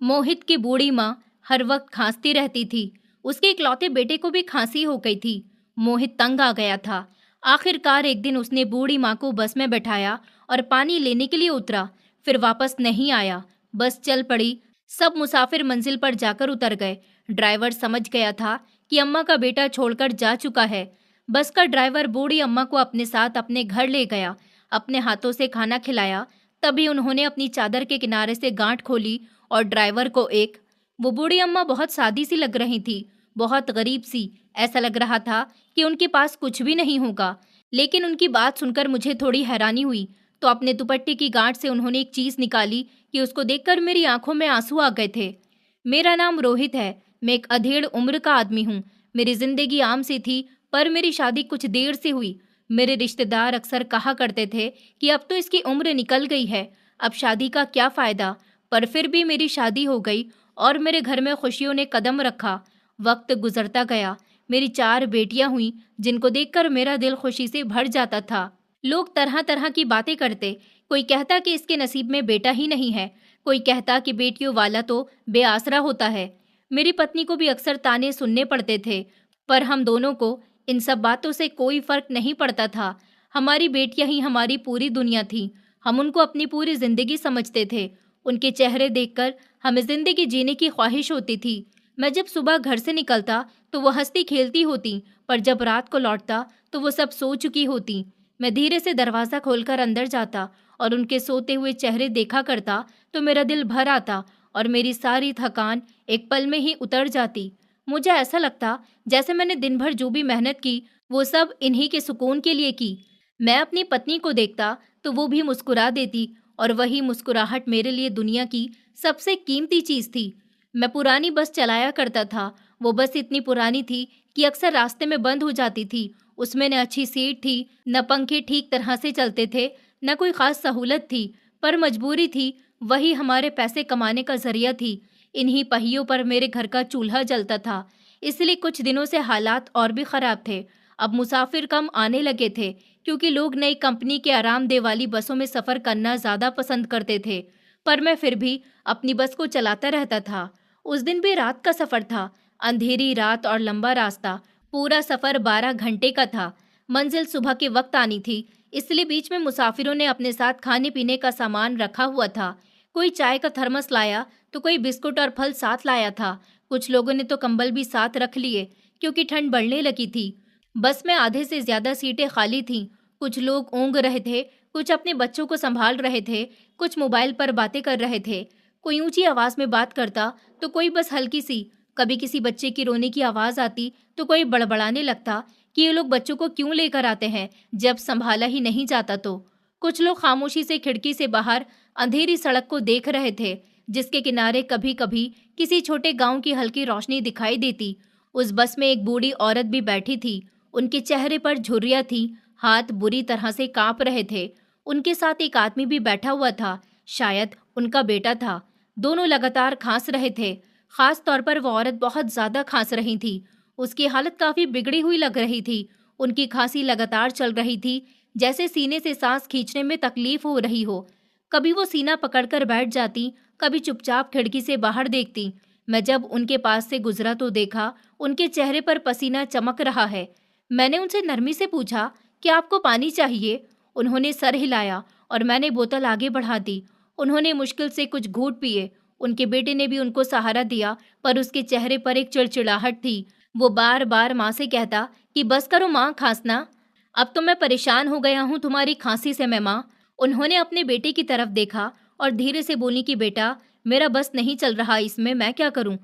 मोहित की बूढ़ी माँ हर वक्त खांसती रहती थी। उसके इकलौते बेटे को भी खांसी हो गई थी। मोहित तंग आ गया था। आखिरकार एक दिन उसने बूढ़ी माँ को बस में बैठाया और पानी लेने के लिए उतरा। फिर वापस नहीं आया। बस चल पड़ी। सब मुसाफिर मंजिल पर जाकर उतर गए। ड्राइवर समझ गया था कि अम्मा का बेटा छोड़कर जा चुका है। बस का ड्राइवर बूढ़ी अम्मा को अपने साथ अपने घर ले गया। अपने हाथों से खाना खिलाया। तभी उन्होंने अपनी चादर के किनारे से गांठ खोली और ड्राइवर को एक। वो बूढ़ी अम्मा बहुत सादी सी लग रही थी, बहुत गरीब सी। ऐसा लग रहा था कि उनके पास कुछ भी नहीं होगा। लेकिन उनकी बात सुनकर मुझे थोड़ी हैरानी हुई। तो अपने दुपट्टे की गांठ से उन्होंने एक चीज निकाली कि उसको देखकर मेरी आंखों में आंसू आ गए थे। मेरा नाम रोहित है। मैं एक अधेड़ उम्र का आदमी हूँ। मेरी जिंदगी आम सी थी, पर मेरी शादी कुछ देर से हुई। मेरे रिश्तेदार अक्सर कहा करते थे कि अब तो इसकी उम्र निकल गई है, अब शादी का क्या फायदा। पर फिर भी मेरी शादी हो गई और मेरे घर में खुशियों ने कदम रखा। वक्त गुजरता गया। मेरी 4 बेटियां हुई, जिनको देखकर मेरा दिल खुशी से भर जाता था। लोग तरह तरह की बातें करते। कोई कहता कि इसके नसीब में बेटा ही नहीं है। कोई कहता कि बेटियों वाला तो बेआसरा होता है। मेरी पत्नी को भी अक्सर ताने सुनने पड़ते थे, पर हम दोनों को इन सब बातों से कोई फर्क नहीं पड़ता था। हमारी बेटियां ही हमारी पूरी दुनिया थी। हम उनको अपनी पूरी जिंदगी समझते थे। उनके चेहरे देखकर हमें जिंदगी जीने की ख्वाहिश होती थी। मैं जब सुबह घर से निकलता तो वो हंसती खेलती होती, पर जब रात को लौटता तो वो सब सो चुकी होती। मैं धीरे से दरवाज़ा खोलकर अंदर जाता और उनके सोते हुए चेहरे देखा करता तो मेरा दिल भर आता और मेरी सारी थकान एक पल में ही उतर जाती। मुझे ऐसा लगता जैसे मैंने दिन भर जो भी मेहनत की वो सब इन्हीं के सुकून के लिए की। मैं अपनी पत्नी को देखता तो वो भी मुस्कुरा देती और वही मुस्कुराहट मेरे लिए दुनिया की सबसे कीमती चीज थी। मैं पुरानी बस चलाया करता था। वो बस इतनी पुरानी थी कि अक्सर रास्ते में बंद हो जाती थी। उसमें न अच्छी सीट थी, न पंखे ठीक तरह से चलते थे, न कोई खास सहूलत थी, पर मजबूरी थी। वही हमारे पैसे कमाने का जरिया थी। इन्हीं पहियों पर मेरे घर का चूल्हा जलता था। इसलिए कुछ दिनों से हालात और भी खराब थे। अब मुसाफिर कम आने लगे थे, क्योंकि लोग नई कंपनी के आरामदेह वाली बसों में सफ़र करना ज़्यादा पसंद करते थे। पर मैं फिर भी अपनी बस को चलाता रहता था। उस दिन भी रात का सफ़र था। अंधेरी रात और लंबा रास्ता। पूरा सफ़र 12 घंटे का था। मंजिल सुबह के वक्त आनी थी, इसलिए बीच में मुसाफिरों ने अपने साथ खाने पीने का सामान रखा हुआ था। कोई चाय का थर्मस लाया तो कोई बिस्कुट और फल साथ लाया था। कुछ लोगों ने तो कंबल भी साथ रख लिए, क्योंकि ठंड बढ़ने लगी थी। बस में आधे से ज्यादा सीटें खाली थीं। कुछ लोग ऊँग रहे थे, कुछ अपने बच्चों को संभाल रहे थे, कुछ मोबाइल पर बातें कर रहे थे। कोई ऊंची आवाज में बात करता तो कोई बस हल्की सी। कभी किसी बच्चे की रोने की आवाज आती तो कोई बड़बड़ाने लगता कि ये लोग बच्चों को क्यों लेकर आते हैं जब संभाला ही नहीं जाता। तो कुछ लोग खामोशी से खिड़की से बाहर अंधेरी सड़क को देख रहे थे, जिसके किनारे कभी कभी किसी छोटे गांव की हल्की रोशनी दिखाई देती। उस बस में एक बूढ़ी औरत भी बैठी थी। उनके चेहरे पर झुर्रियां थी, हाथ बुरी तरह से कांप रहे थे। उनके साथ एक आदमी भी बैठा हुआ था, शायद उनका बेटा था। दोनों लगातार खांस रहे थे। खास तौर पर वो औरत बहुत ज्यादा खांस रही थी। उसकी हालत काफी बिगड़ी हुई लग रही थी। उनकी खांसी लगातार चल रही थी, जैसे सीने से सांस खींचने में तकलीफ हो रही हो। कभी वो सीना पकड़कर बैठ जाती, कभी चुपचाप खिड़की से बाहर देखती। मैं जब उनके पास से गुजरा तो देखा उनके चेहरे पर पसीना चमक रहा है। मैंने उनसे नरमी से पूछा, क्या आपको पानी चाहिए? उन्होंने सर हिलाया और मैंने बोतल आगे बढ़ा दी। उन्होंने मुश्किल से कुछ घूंट पिए। उनके बेटे ने भी उनको सहारा दिया, पर उसके चेहरे पर एक चिड़चिड़ाहट थी। वो बार बार माँ से कहता कि बस करो माँ, खांसना। अब तो मैं परेशान हो गया हूँ तुम्हारी खांसी से मैं माँ। उन्होंने अपने बेटे की तरफ देखा और धीरे से बोली कि बेटा, मेरा बस नहीं चल रहा, इसमें मैं क्या करूँ?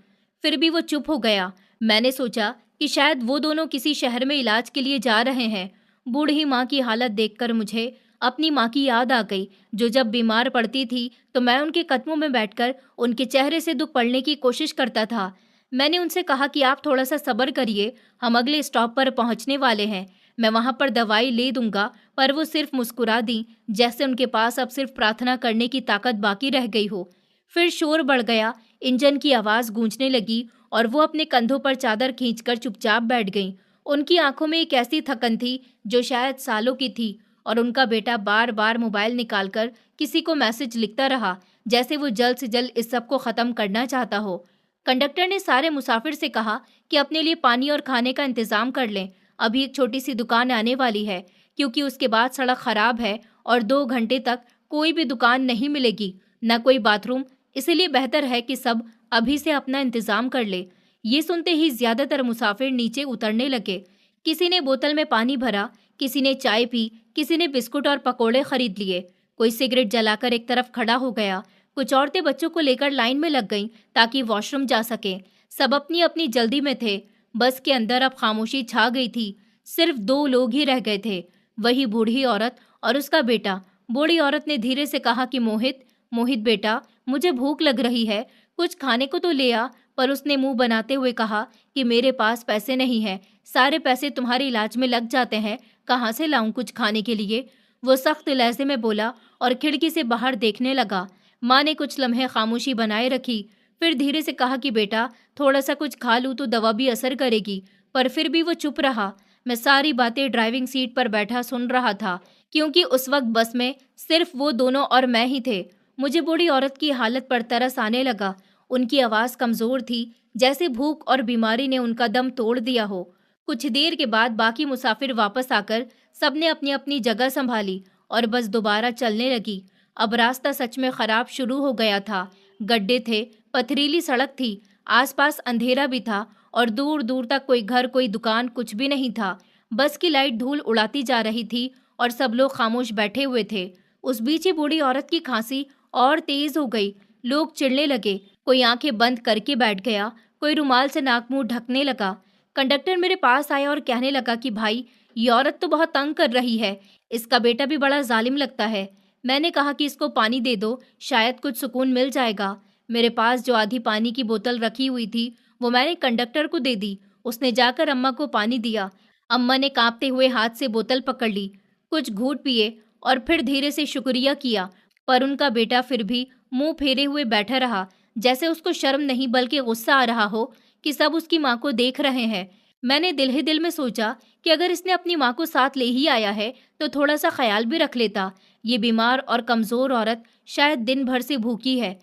फिर भी वो चुप हो गया। मैंने सोचा कि शायद वो दोनों किसी शहर में इलाज के लिए जा रहे हैं। बूढ़ी माँ की हालत देखकर मुझे अपनी माँ की याद आ गई, जो जब बीमार पड़ती थी तो मैं उनके कदमों में बैठकर उनके चेहरे से दुख पड़ने की कोशिश करता था। मैंने उनसे कहा कि आप थोड़ा सा सब्र करिए, हम अगले स्टॉप पर पहुंचने वाले हैं, मैं वहां पर दवाई ले दूंगा। पर वो सिर्फ मुस्कुरा दी, जैसे उनके पास अब सिर्फ प्रार्थना करने की ताकत बाकी रह गई हो। फिर शोर बढ़ गया, इंजन की आवाज गूंजने लगी और वो अपने कंधों पर चादर खींचकर चुपचाप बैठ गईं। उनकी आंखों में एक ऐसी थकन थी जो शायद सालों की थी, और उनका बेटा बार बार मोबाइल निकालकर किसी को मैसेज लिखता रहा, जैसे वो जल्द से जल्द इस सब को खत्म करना चाहता हो। कंडक्टर ने सारे मुसाफिर से कहा कि अपने लिए पानी और खाने का इंतजाम कर लें। अभी एक छोटी सी दुकान आने वाली है, क्योंकि उसके बाद सड़क खराब है और 2 घंटे तक कोई भी दुकान नहीं मिलेगी, न कोई बाथरूम। इसलिए बेहतर है कि सब अभी से अपना इंतजाम कर ले। ये सुनते ही ज्यादातर मुसाफिर नीचे उतरने लगे। किसी ने बोतल में पानी भरा, किसी ने चाय पी, किसी ने बिस्कुट और पकोड़े खरीद लिए। कोई सिगरेट जलाकर एक तरफ खड़ा हो गया। कुछ औरतें बच्चों को लेकर लाइन में लग गईं ताकि वॉशरूम जा सकें। सब अपनी अपनी जल्दी में थे। बस के अंदर अब खामोशी छा गई थी। सिर्फ 2 लोग ही रह गए थे, वही बूढ़ी औरत और उसका बेटा। बूढ़ी औरत ने धीरे से कहा कि मोहित, मोहित बेटा, मुझे भूख लग रही है, कुछ खाने को तो ले आ। पर उसने मुंह बनाते हुए कहा कि मेरे पास पैसे नहीं है, सारे पैसे तुम्हारे इलाज में लग जाते हैं, कहाँ से लाऊं कुछ खाने के लिए। वो सख्त लहजे में बोला और खिड़की से बाहर देखने लगा। माँ ने कुछ लम्हे खामोशी बनाए रखी, फिर धीरे से कहा कि बेटा, थोड़ा सा कुछ खा लूं तो दवा भी असर करेगी। पर फिर भी वो चुप रहा। मैं सारी बातें ड्राइविंग सीट पर बैठा सुन रहा था, क्योंकि उस वक्त बस में सिर्फ वो दोनों और मैं ही थे। मुझे बूढ़ी औरत की हालत पर तरस आने लगा। उनकी आवाज़ कमज़ोर थी, जैसे भूख और बीमारी ने उनका दम तोड़ दिया हो। कुछ देर के बाद बाकी मुसाफिर वापस आकर सबने अपनी अपनी जगह संभाली और बस दोबारा चलने लगी। अब रास्ता सच में खराब शुरू हो गया था। गड्ढे थे, पथरीली सड़क थी, आसपास अंधेरा भी था और दूर दूर तक कोई घर, कोई दुकान, कुछ भी नहीं था। बस की लाइट धूल उड़ाती जा रही थी और सब लोग खामोश बैठे हुए थे। उस बीच ही बूढ़ी औरत की खांसी और तेज हो गई। लोग चिढ़ने लगे, कोई आंखें बंद करके बैठ गया, कोई रुमाल से नाक मुंह ढकने लगा। कंडक्टर मेरे पास आया और कहने लगा कि भाई, ये औरत तो बहुत तंग कर रही है, इसका बेटा भी बड़ा जालिम लगता है। मैंने कहा कि इसको पानी दे दो, शायद कुछ सुकून मिल जाएगा। मेरे पास जो आधी पानी की बोतल रखी हुई थी वो मैंने कंडक्टर को दे दी। उसने जाकर अम्मा को पानी दिया। अम्मा ने कांपते हुए हाथ से बोतल पकड़ ली, कुछ घूंट पिए और फिर धीरे से शुक्रिया किया। पर उनका बेटा फिर भी मुंह फेरे हुए बैठा रहा, जैसे उसको शर्म नहीं बल्कि गुस्सा आ रहा हो कि सब उसकी माँ को देख रहे हैं। मैंने दिल ही दिल में सोचा कि अगर इसने अपनी माँ को साथ ले ही आया है तो थोड़ा सा ख्याल भी रख लेता। ये बीमार और कमजोर औरत शायद दिन भर से भूखी है।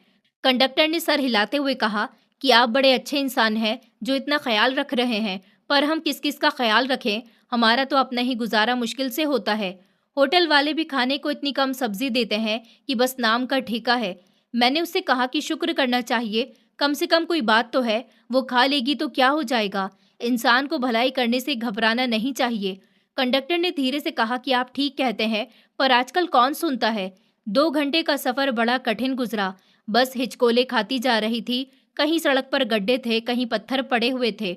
कंडक्टर ने सर हिलाते हुए कहा कि आप बड़े अच्छे इंसान हैं जो इतना ख्याल रख रहे हैं, पर हम किस किस का ख्याल रखें, हमारा तो अपना ही गुजारा मुश्किल से होता है। होटल वाले भी खाने को इतनी कम सब्जी देते हैं कि बस नाम का ठेका है। मैंने उससे कहा कि शुक्र करना चाहिए, कम से कम कोई बात तो है, वो खा लेगी तो क्या हो जाएगा, इंसान को भलाई करने से घबराना नहीं चाहिए। कंडक्टर ने धीरे से कहा कि आप ठीक कहते हैं, पर आजकल कौन सुनता है। 2 घंटे का सफर बड़ा कठिन गुजरा। बस हिचकोले खाती जा रही थी, कहीं सड़क पर गड्ढे थे, कहीं पत्थर पड़े हुए थे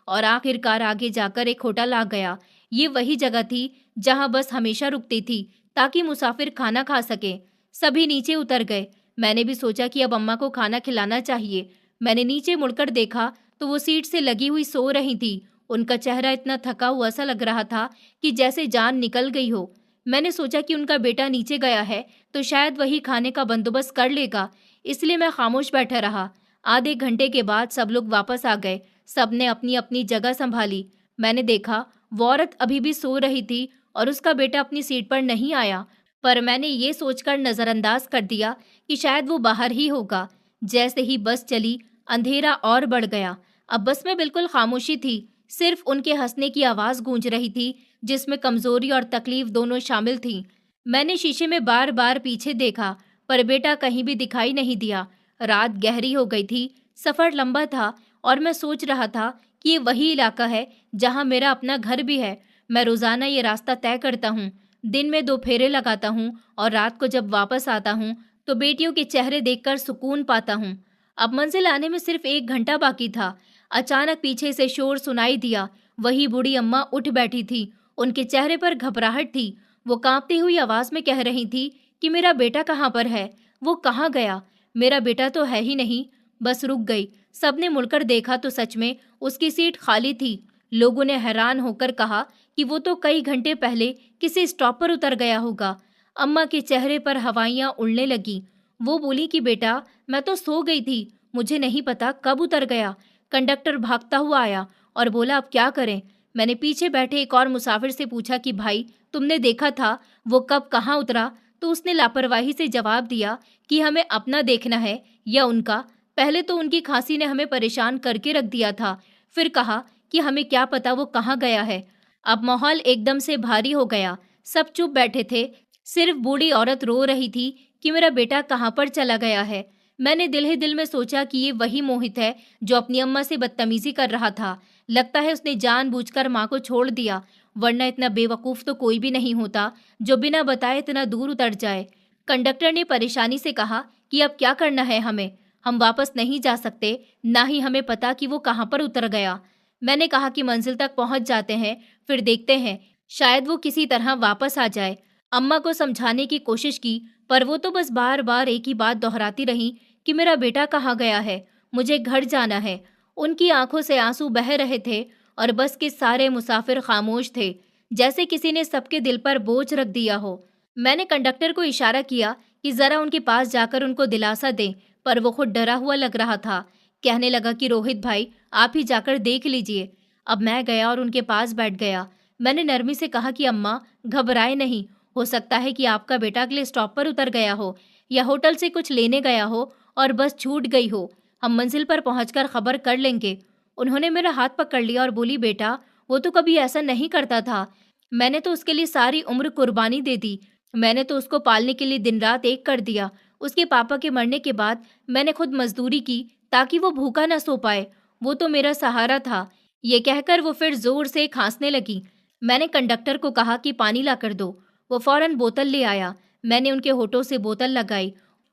और आखिरकार आगे जाकर एक होटल आ गया। ये वही जगह थी जहां बस हमेशा रुकती थी ताकि मुसाफिर खाना खा सके। सभी नीचे उतर गए। मैंने भी सोचा कि अब अम्मा को खाना खिलाना चाहिए। मैंने नीचे मुड़कर देखा तो वो सीट से लगी हुई सो रही थी। उनका चेहरा इतना थका हुआ सा लग रहा था कि जैसे जान निकल गई हो। मैंने सोचा कि उनका बेटा नीचे गया है तो शायद वही खाने का बंदोबस्त कर लेगा, इसलिए मैं खामोश बैठा रहा। आधे घंटे के बाद सब लोग वापस आ गए। सबने अपनी अपनी जगह संभाली। मैंने देखा वो औरत अभी भी सो रही थी और उसका बेटा अपनी सीट पर नहीं आया, पर मैंने ये सोचकर नजरअंदाज कर दिया कि शायद वो बाहर ही होगा। जैसे ही बस चली, अंधेरा और बढ़ गया। अब बस में बिल्कुल खामोशी थी, सिर्फ उनके हंसने की आवाज गूंज रही थी, जिसमें कमजोरी और तकलीफ दोनों शामिल थीं। मैंने शीशे में बार बार पीछे देखा, पर बेटा कहीं भी दिखाई नहीं दिया। रात गहरी हो गई थी, सफर लंबा था और मैं सोच रहा था कि ये वही इलाका है जहां मेरा अपना घर भी है। मैं रोजाना ये रास्ता तय करता हूँ, दिन में 2 फेरे लगाता हूँ और रात को जब वापस आता हूँ तो बेटियों के चेहरे देखकर सुकून पाता हूँ। अब मंजिल आने में सिर्फ 1 घंटा बाकी था। अचानक पीछे से शोर सुनाई दिया। वही बूढ़ी अम्मा उठ बैठी थी, उनके चेहरे पर घबराहट थी। वो कांपती हुई आवाज में कह रही थी कि मेरा बेटा कहाँ पर है, वो कहाँ गया, मेरा बेटा तो है ही नहीं। बस रुक गई। सबने मुड़कर देखा तो सच में उसकी सीट खाली थी। लोगों ने हैरान होकर कहा कि वो तो कई घंटे पहले किसी स्टॉप पर उतर गया होगा। अम्मा के चेहरे पर हवाइयां उड़ने लगी। वो बोली कि बेटा, मैं तो सो गई थी, मुझे नहीं पता कब उतर गया। कंडक्टर भागता हुआ आया और बोला अब क्या करें। मैंने पीछे बैठे एक और मुसाफिर से पूछा कि भाई, तुमने देखा था वो कब कहाँ उतरा? तो उसने लापरवाही से जवाब दिया कि हमें अपना देखना है या उनका। पहले तो उनकी खांसी ने हमें परेशान करके रख दिया था, फिर कहा कि हमें क्या पता वो कहाँ गया है। अब माहौल एकदम से भारी हो गया। सब चुप बैठे थे, सिर्फ बूढ़ी औरत रो रही थी कि मेरा बेटा कहाँ पर चला गया है। मैंने दिल ही दिल में सोचा कि ये वही मोहित है जो अपनी अम्मा से बदतमीजी कर रहा था। लगता है उसने जानबूझकर माँ को छोड़ दिया, वरना इतना बेवकूफ तो कोई भी नहीं होता जो बिना बताए इतना दूर उतर जाए। कंडक्टर ने परेशानी से कहा कि अब क्या करना है हमें? हम वापस नहीं जा सकते, ना ही हमें पता कि वो कहाँ पर उतर गया। मैंने कहा कि मंजिल तक पहुंच जाते हैं, फिर देखते हैं, शायद वो किसी तरह वापस आ जाए। अम्मा को समझाने की कोशिश की, पर वो तो बस बार बार एक ही बात दोहराती रही कि मेरा बेटा कहाँ गया है, मुझे घर जाना है। उनकी आंखों से आंसू बह रहे थे और बस के सारे मुसाफिर खामोश थे, जैसे किसी ने सबके दिल पर बोझ रख दिया हो। मैंने कंडक्टर को इशारा किया कि जरा उनके पास जाकर उनको दिलासा दें, पर वो खुद डरा हुआ लग रहा था। कहने लगा कि रोहित भाई, आप ही जाकर देख लीजिए। अब मैं गया और उनके पास बैठ गया। मैंने नरमी से कहा कि अम्मा, घबराए नहीं, हो सकता है कि आपका बेटा अगले स्टॉप पर उतर गया हो या होटल से कुछ लेने गया हो और बस छूट गई हो। हम मंजिल पर पहुंचकर खबर कर लेंगे। उन्होंने मेरा हाथ पकड़ लिया और बोली, बेटा, वो तो कभी ऐसा नहीं करता था। मैंने तो उसके लिए सारी उम्र कुर्बानी दे दी। मैंने तो उसको पालने के लिए दिन रात एक कर दिया। उसके पापा के मरने के बाद मैंने खुद मजदूरी की ताकि वो भूखा न सो पाए। वो तो मेरा सहारा था। ये कहकर वो फिर जोर से खांसने लगी। मैंने कंडक्टर को कहा कि पानी ला कर दो। वो फौरन बोतल ले आया। मैंने उनके होठों से बोतल लगाई।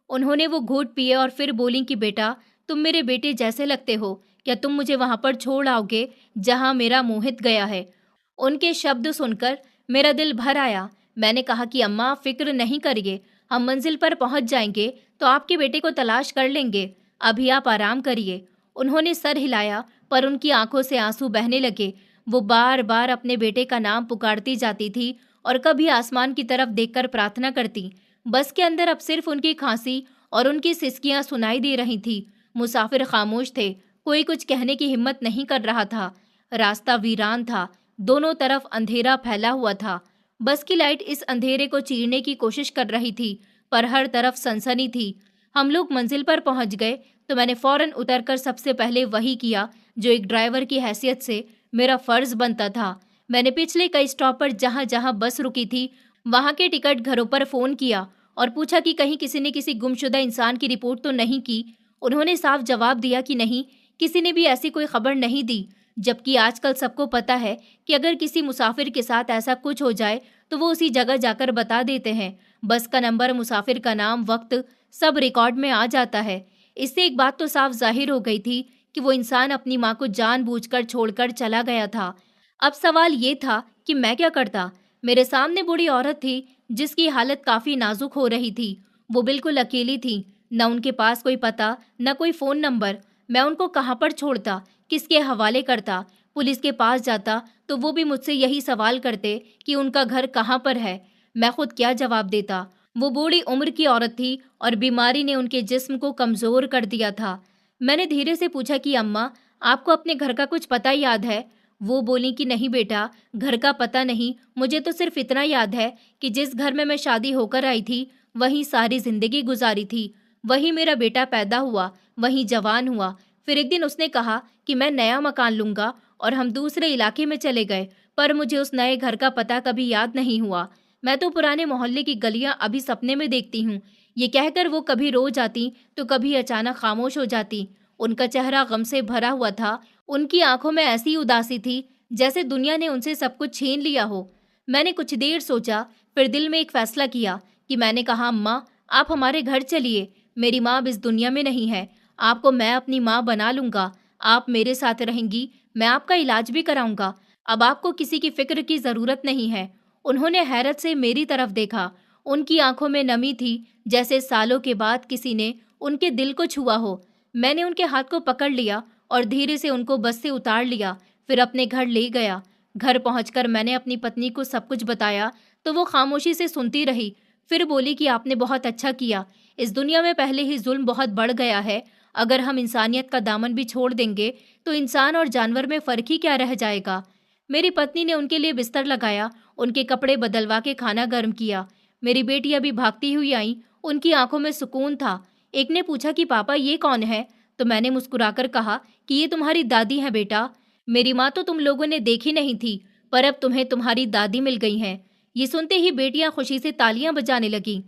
उन्होंने वो घूंट पिए और फिर बोली कि बेटा, तुम मेरे बेटे जैसे लगते हो। क्या तुम मुझे वहां पर छोड़ आओगे जहां मेरा मोहित गया है? उनके शब्द सुनकर मेरा दिल भर आया। मैंने कहा कि अम्मा, फिक्र नहीं करिए, हम मंजिल पर पहुंच जाएंगे तो आपके बेटे को तलाश कर लेंगे। अभी आप आराम करिए। उन्होंने सर हिलाया, पर उनकी आंखों से आंसू बहने लगे। वो बार बार अपने बेटे का नाम पुकारती जाती थी और कभी आसमान की तरफ देखकर प्रार्थना करती। बस के अंदर अब सिर्फ उनकी खांसी और उनकी सिसकियां सुनाई दे रही थी। मुसाफिर खामोश थे, कोई कुछ कहने की हिम्मत नहीं कर रहा था। रास्ता वीरान था, दोनों तरफ अंधेरा फैला हुआ था। बस की लाइट इस अंधेरे को चीरने की कोशिश कर रही थी, पर हर तरफ सनसनी थी। हम लोग मंजिल पर पहुंच गए तो मैंने फौरन उतरकर सबसे पहले वही किया जो एक ड्राइवर की हैसियत से मेरा फर्ज बनता था। मैंने पिछले कई स्टॉप पर जहां जहां बस रुकी थी वहां के टिकट घरों पर फोन किया और पूछा कि कहीं किसी ने किसी गुमशुदा इंसान की रिपोर्ट तो नहीं की। उन्होंने साफ जवाब दिया कि नहीं, किसी ने भी ऐसी कोई खबर नहीं दी। जबकि आजकल सबको पता है कि अगर किसी मुसाफिर के साथ ऐसा कुछ हो जाए तो वो उसी जगह जाकर बता देते हैं। बस का नंबर, मुसाफिर का नाम, वक्त, सब रिकॉर्ड में आ जाता है। इससे एक बात तो साफ जाहिर हो गई थी कि वो इंसान अपनी माँ को जानबूझकर छोड़कर चला गया था। अब सवाल ये था कि मैं क्या करता। मेरे सामने बूढ़ी औरत थी जिसकी हालत काफी नाजुक हो रही थी। वो बिल्कुल अकेली थी, न उनके पास कोई पता, न कोई फोन नंबर। मैं उनको कहाँ पर छोड़ता, किसके हवाले करता? पुलिस के पास जाता तो वो भी मुझसे यही सवाल करते कि उनका घर कहाँ पर है। मैं खुद क्या जवाब देता? वो बूढ़ी उम्र की औरत थी और बीमारी ने उनके जिस्म को कमजोर कर दिया था। मैंने धीरे से पूछा कि अम्मा, आपको अपने घर का कुछ पता याद है? वो बोली कि नहीं बेटा, घर का पता नहीं, मुझे तो सिर्फ इतना याद है कि जिस घर में मैं शादी होकर आई थी वहीं सारी जिंदगी गुजारी थी। वहीं मेरा बेटा पैदा हुआ, वहीं जवान हुआ। फिर एक दिन उसने कहा कि मैं नया मकान लूंगा और हम दूसरे इलाके में चले गए, पर मुझे उस नए घर का पता कभी याद नहीं हुआ। मैं तो पुराने मोहल्ले की गलियां अभी सपने में देखती हूँ। ये कहकर वो कभी रो जाती तो कभी अचानक खामोश हो जाती। उनका चेहरा गम से भरा हुआ था। उनकी आंखों में ऐसी उदासी थी जैसे दुनिया ने उनसे सब कुछ छीन लिया हो। मैंने कुछ देर सोचा, फिर दिल में एक फैसला किया कि मैंने कहा, अम्मा, आप हमारे घर चलिए। मेरी माँ अब इस दुनिया में नहीं है। आपको मैं अपनी माँ बना लूंगा। आप मेरे साथ रहेंगी, मैं आपका इलाज भी कराऊंगा। अब आपको किसी की फिक्र की जरूरत नहीं है। उन्होंने हैरत से मेरी तरफ देखा। उनकी आंखों में नमी थी, जैसे सालों के बाद किसी ने उनके दिल को छुआ हो। मैंने उनके हाथ को पकड़ लिया और धीरे से उनको बस से उतार लिया, फिर अपने घर ले गया। घर पहुंचकर मैंने अपनी पत्नी को सब कुछ बताया तो वो खामोशी से सुनती रही। फिर बोली कि आपने बहुत अच्छा किया। इस दुनिया में पहले ही जुल्म बहुत बढ़ गया है। अगर हम इंसानियत का दामन भी छोड़ देंगे तो इंसान और जानवर में फर्क ही क्या रह जाएगा। मेरी पत्नी ने उनके लिए बिस्तर लगाया, उनके कपड़े बदलवा के खाना गर्म किया। मेरी बेटी अभी भागती हुई आई, उनकी आंखों में सुकून था। एक ने पूछा कि पापा ये कौन है? तो मैंने मुस्कुराकर कहा कि ये तुम्हारी दादी है बेटा। मेरी माँ तो तुम लोगों ने देखी नहीं थी, पर अब तुम्हें तुम्हारी दादी मिल गई हैं। ये सुनते ही बेटियां खुशी से तालियां बजाने लगीं।